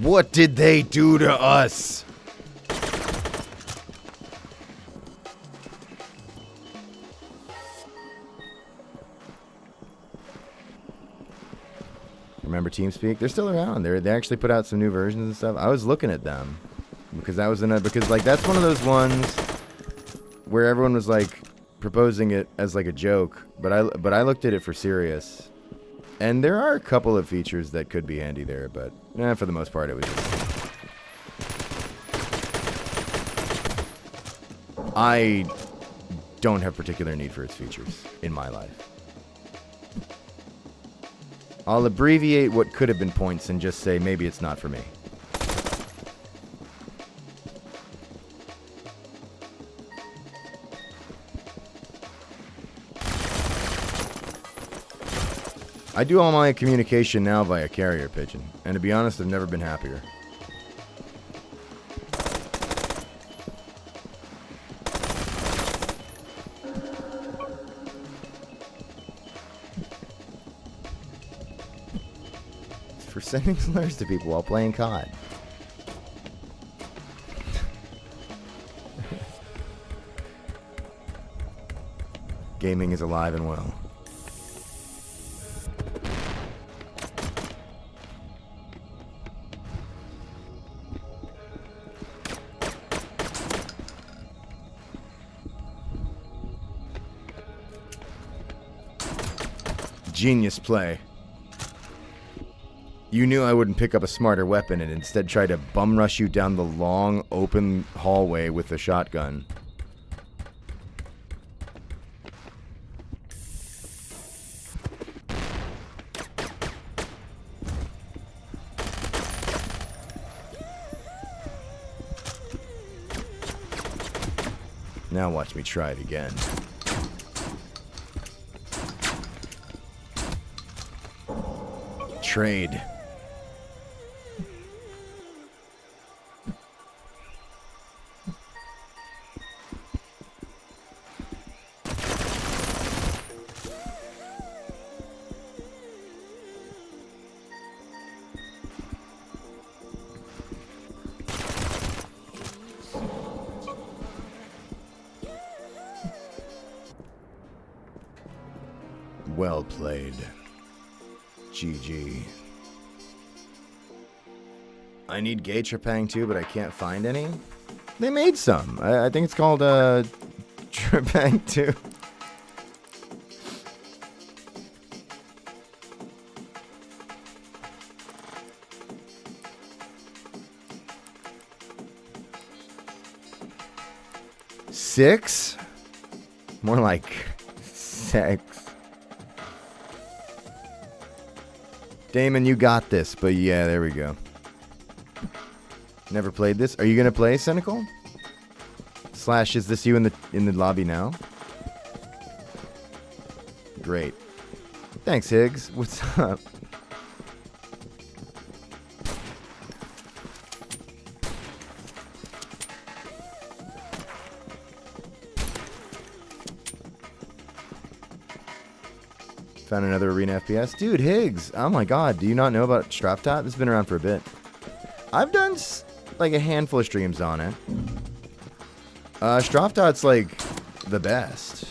What did they do to us? Remember TeamSpeak? They're still around. They actually put out some new versions and stuff. I was looking at them because that was because like that's one of those ones where everyone was like proposing it as like a joke, but I looked at it for serious. And there are a couple of features that could be handy there, but for the most part it was just... I don't have particular need for its features in my life. I'll abbreviate what could have been points and just say maybe it's not for me. I do all my communication now via carrier pigeon, and to be honest, I've never been happier. For sending slurs to people while playing COD. Gaming is alive and well. Genius play. You knew I wouldn't pick up a smarter weapon and instead try to bum rush you down the long, open hallway with a shotgun. Now watch me try it again. Trade. Well played. GG. I need gay trepang too, but I can't find any. They made some. I think it's called trepang 2. Six? More like sex. Damon, you got this, but yeah, there we go. Never played this. Are you gonna play Cynical? Slash, is this you in the lobby now? Great. Thanks, Higgs. What's up? Found another arena FPS. Dude, Higgs. Oh my god. Do you not know about Straffy Tatday? This has been around for a bit. I've done like a handful of streams on it. Straffy Tadday's like the best.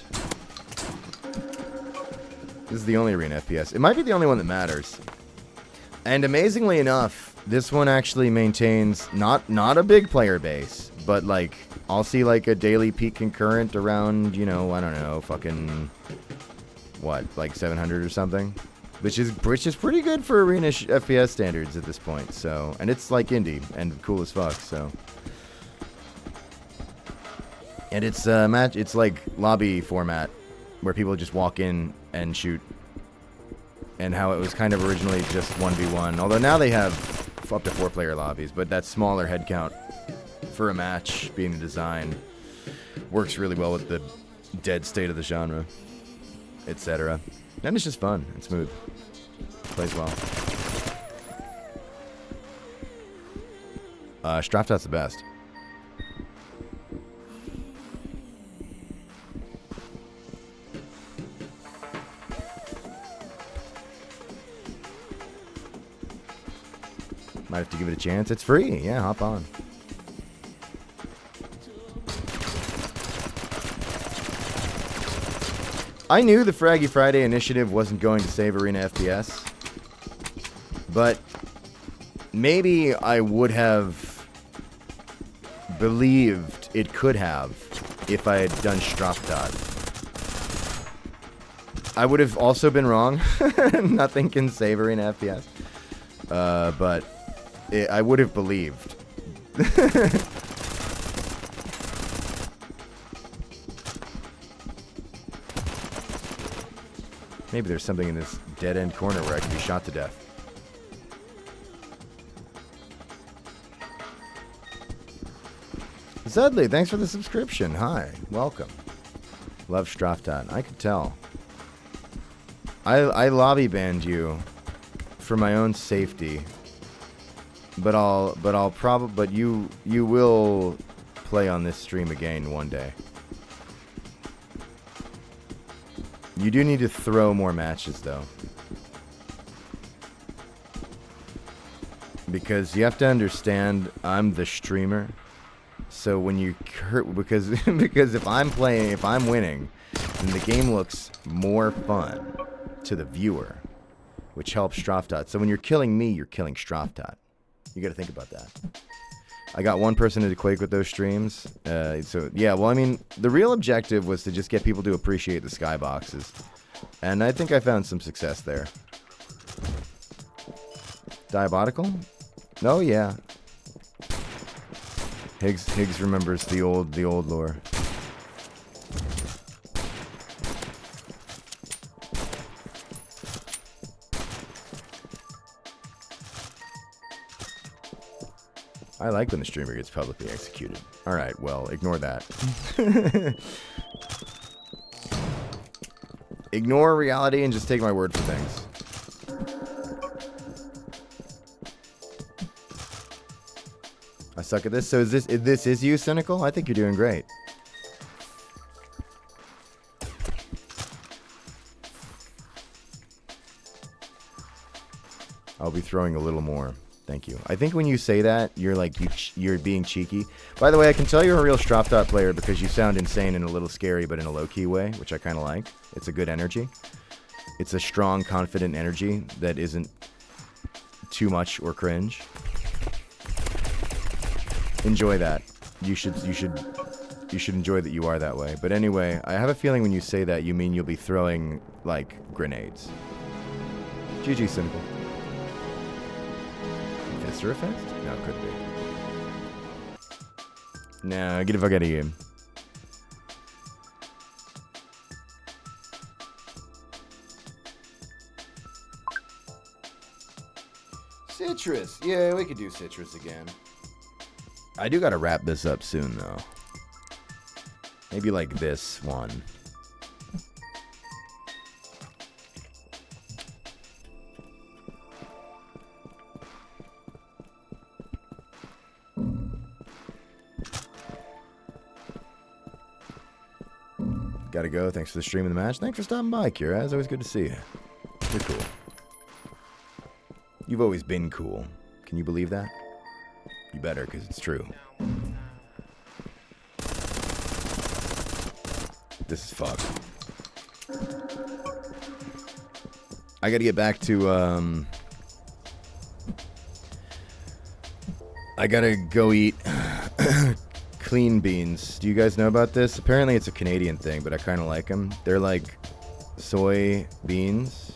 This is the only arena FPS. It might be the only one that matters. And amazingly enough, this one actually maintains not a big player base, but like I'll see like a daily peak concurrent around, you know, I don't know, fucking what, like 700 or something, which is pretty good for arena FPS standards at this point. So, and it's like indie and cool as fuck. So, and it's it's like lobby format where people just walk in and shoot. And how it was kind of originally just 1v1, although now they have up to 4-player lobbies, but that smaller head count for a match being the design works really well with the dead state of the genre, etc. And it's just fun and smooth. Plays well. Straffy Tadday's the best. Might have to give it a chance. It's free. Yeah, hop on. I knew the Fraggy Friday initiative wasn't going to save arena FPS, but maybe I would have believed it could have if I had done Straffy Tatday. I would have also been wrong. Nothing can save arena FPS. But I would have believed. Maybe there's something in this dead-end corner where I can be shot to death. Zudley, thanks for the subscription. Hi, welcome. Love Straffy Tatday. I could tell. I lobby banned you for my own safety. But you will play on this stream again one day. You do need to throw more matches though. Because you have to understand I'm the streamer. So when you because if I'm winning, then the game looks more fun to the viewer, which helps Straffy. So when you're killing me, you're killing Straffy. You got to think about that. I got one person to quake with those streams. So yeah, well, I mean, the real objective was to just get people to appreciate the skyboxes, and I think I found some success there. Diabolical? Oh yeah. Higgs remembers the old lore. I like when the streamer gets publicly executed. Alright, well, ignore that. Ignore reality and just take my word for things. I suck at this. So this is you, Cynical? I think you're doing great. I'll be throwing a little more. Thank you. I think when you say that, you're like you're being cheeky. By the way, I can tell you're a real Straffy player because you sound insane and a little scary, but in a low-key way, which I kind of like. It's a good energy. It's a strong, confident energy that isn't too much or cringe. Enjoy that. You should enjoy that you are that way. But anyway, I have a feeling when you say that, you mean you'll be throwing like grenades. GG, Cynical. Fist or a fist? No, it could be. Nah, get the fuck out of here. Citrus. Yeah, we could do citrus again. I do gotta wrap this up soon, though. Maybe like this one. Gotta go. Thanks for the stream and the match. Thanks for stopping by, Kira. It's always good to see you. You're cool. You've always been cool. Can you believe that? You better, because it's true. This is fucked. I gotta get back to, I gotta go eat clean beans. Do you guys know about this? Apparently it's a Canadian thing, but I kind of like them. They're like soy beans.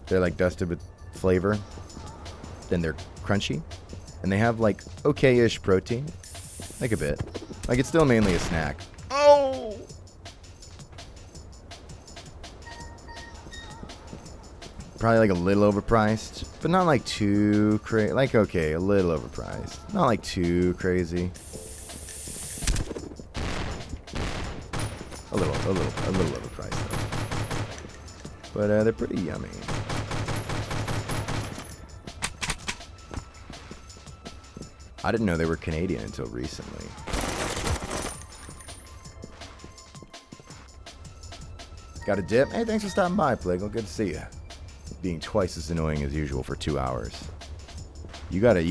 They're like dusted with flavor. Then they're crunchy. And they have like okay-ish protein. Like a bit. Like it's still mainly a snack. Oh! Probably like a little overpriced. But not like too crazy. Like okay, a little overpriced. Not like too crazy. A little overpriced though. But they're pretty yummy. I didn't know they were Canadian until recently. Got a dip? Hey, thanks for stopping by, Plagle. Good to see you. Being twice as annoying as usual for 2 hours. You gotta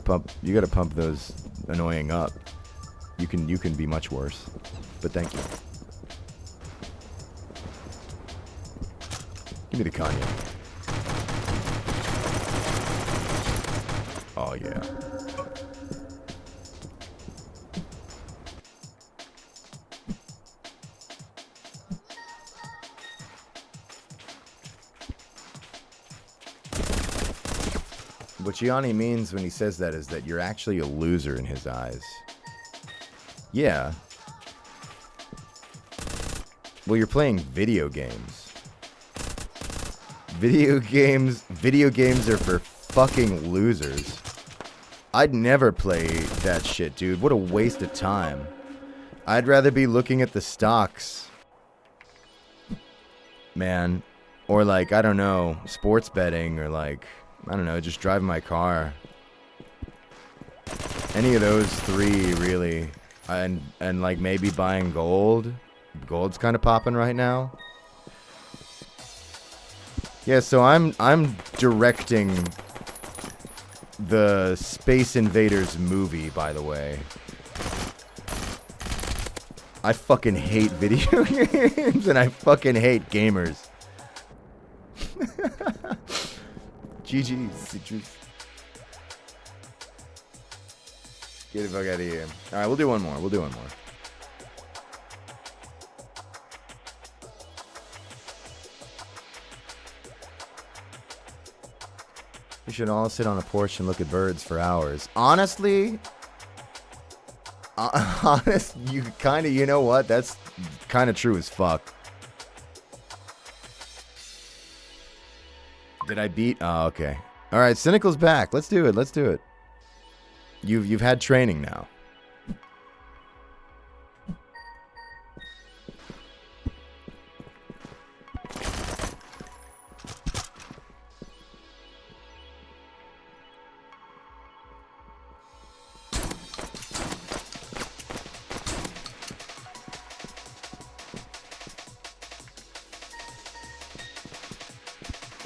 pump those annoying up. You can be much worse. But thank you. Give me the Kanye. Oh yeah. What Gianni means when he says that is that you're actually a loser in his eyes. Yeah. Well, you're playing video games. Video games are for fucking losers. I'd never play that shit, dude. What a waste of time. I'd rather be looking at the stocks. man. Or like, I don't know, sports betting, or like, I don't know, just driving my car. Any of those three, really. And like maybe buying gold. Gold's kind of popping right now. Yeah, so I'm directing the Space Invaders movie, by the way. I fucking hate video games, and I fucking hate gamers. GG's. Get the fuck out of here. Alright, we'll do one more. We should all sit on a porch and look at birds for hours. Honestly, you know what? That's kind of true as fuck. Did I beat? Oh, okay. All right, Cynical's back. Let's do it. You've had training now.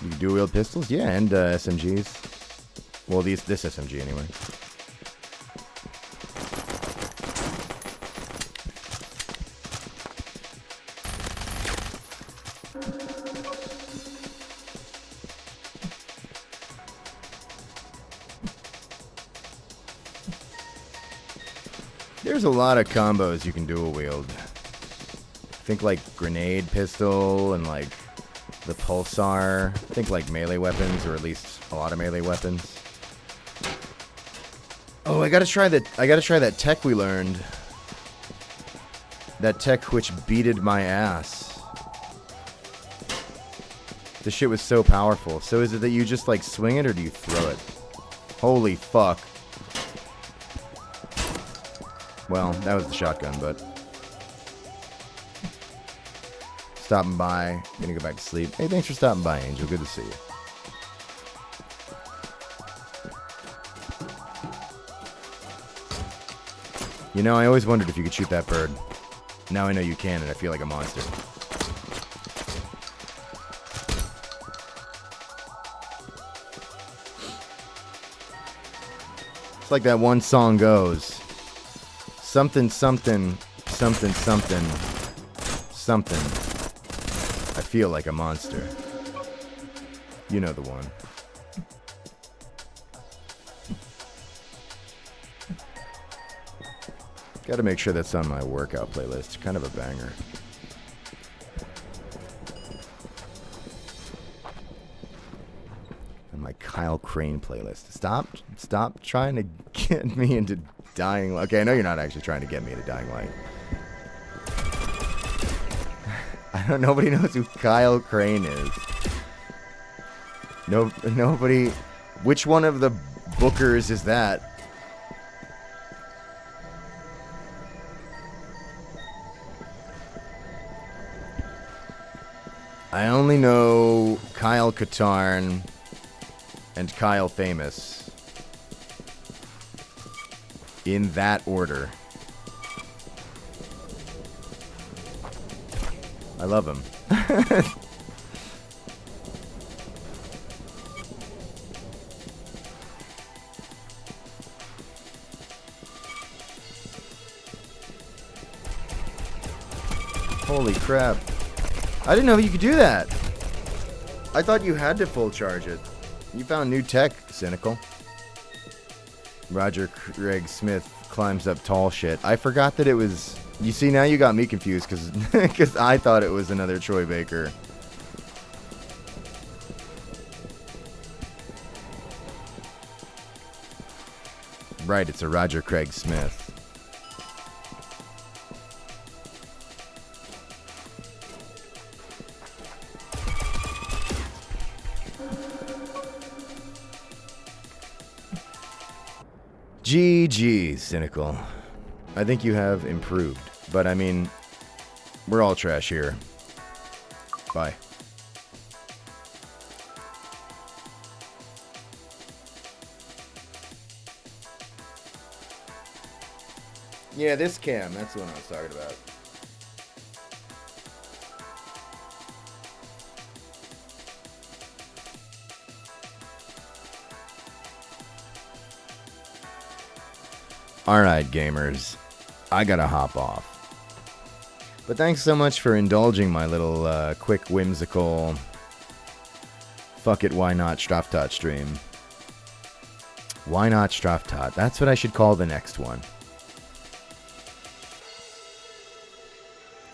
You dual wield pistols? Yeah, and SMGs. Well, this SMG anyway. There's a lot of combos you can dual wield. I think like grenade pistol and like the pulsar. I think like melee weapons, or at least a lot of melee weapons. Oh, I gotta try that tech we learned. That tech which beated my ass. This shit was so powerful. So is it that you just like swing it, or do you throw it? Holy fuck. Well, that was the shotgun, but... Stopping by. Gonna go back to sleep. Hey, thanks for stopping by, Angel. Good to see you. You know, I always wondered if you could shoot that bird. Now I know you can, and I feel like a monster. It's like that one song goes. Something, something, something, something, something. I feel like a monster. You know the one. Gotta make sure that's on my workout playlist. Kind of a banger. On my Kyle Crane playlist. Stop trying to get me into Dying Light. Okay, I know you're not actually trying to get me into Dying Light. Nobody knows who Kyle Crane is. Nobody. Which one of the bookers is that? I only know Kyle Katarn and Kyle Famous. In that order. I love him. Holy crap. I didn't know you could do that. I thought you had to full charge it. You found new tech, Cynical. Roger Craig Smith climbs up tall shit. I forgot that it was... You see, now you got me confused because I thought it was another Troy Baker. Right, it's a Roger Craig Smith. GG, Cynical. I think you have improved. But I mean, we're all trash here. Bye. Yeah, this cam. That's the one I was talking about. Alright, gamers. I gotta hop off. But thanks so much for indulging my little quick whimsical fuck it, why not Strafftat stream. Why not Strafftat? That's what I should call the next one.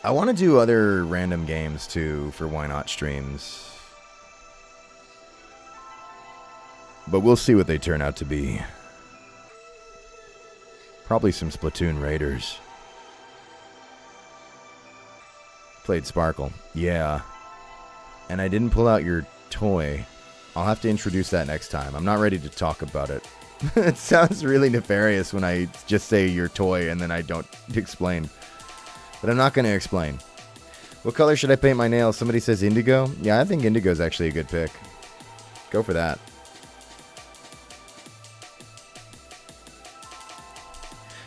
I want to do other random games too for why not streams. But we'll see what they turn out to be. Probably some Splatoon Raiders. Played Sparkle. Yeah. And I didn't pull out your toy. I'll have to introduce that next time. I'm not ready to talk about it. It sounds really nefarious when I just say your toy and then I don't explain. But I'm not going to explain. What color should I paint my nails? Somebody says indigo. Yeah, I think indigo is actually a good pick. Go for that.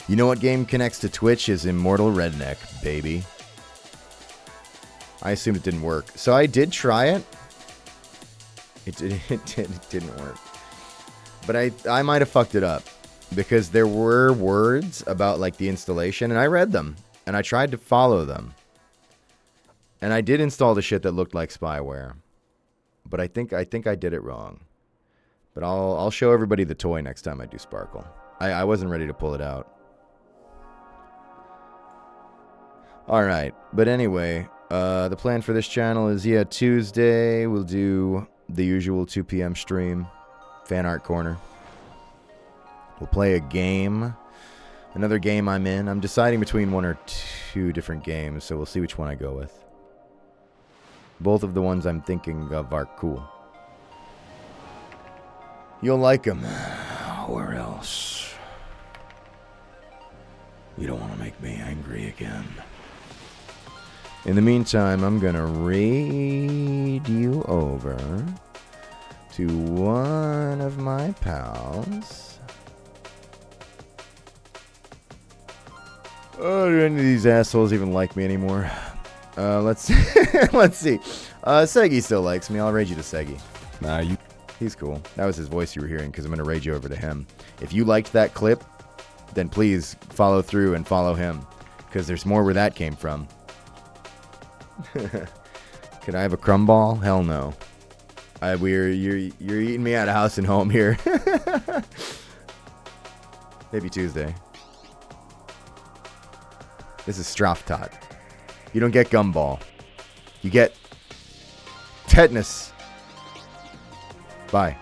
You know what game connects to Twitch is Immortal Redneck, baby. I assumed it didn't work. So I did try it. It didn't work. But I might have fucked it up. Because there were words about like the installation, and I read them. And I tried to follow them. And I did install the shit that looked like spyware. But I think I did it wrong. But I'll show everybody the toy next time I do Sparkle. I wasn't ready to pull it out. Alright, but anyway, the plan for this channel is, yeah, Tuesday we'll do the usual 2 p.m. stream, Fan Art Corner. We'll play a game, another game I'm in. I'm deciding between 1 or 2 different games, so we'll see which one I go with. Both of the ones I'm thinking of are cool. You'll like them, or else you don't want to make me angry again. In the meantime, I'm gonna raid you over to one of my pals. Oh, do any of these assholes even like me anymore? Let's see. Let's see. Segi still likes me. I'll raid you to Segi. Nah, He's cool. That was his voice you were hearing, because I'm gonna raid you over to him. If you liked that clip, then please follow through and follow him, because there's more where that came from. Could I have a crumb ball? Hell no. You're eating me out of house and home here. Maybe Tuesday. This is Strafftat. You don't get gumball. You get tetanus. Bye.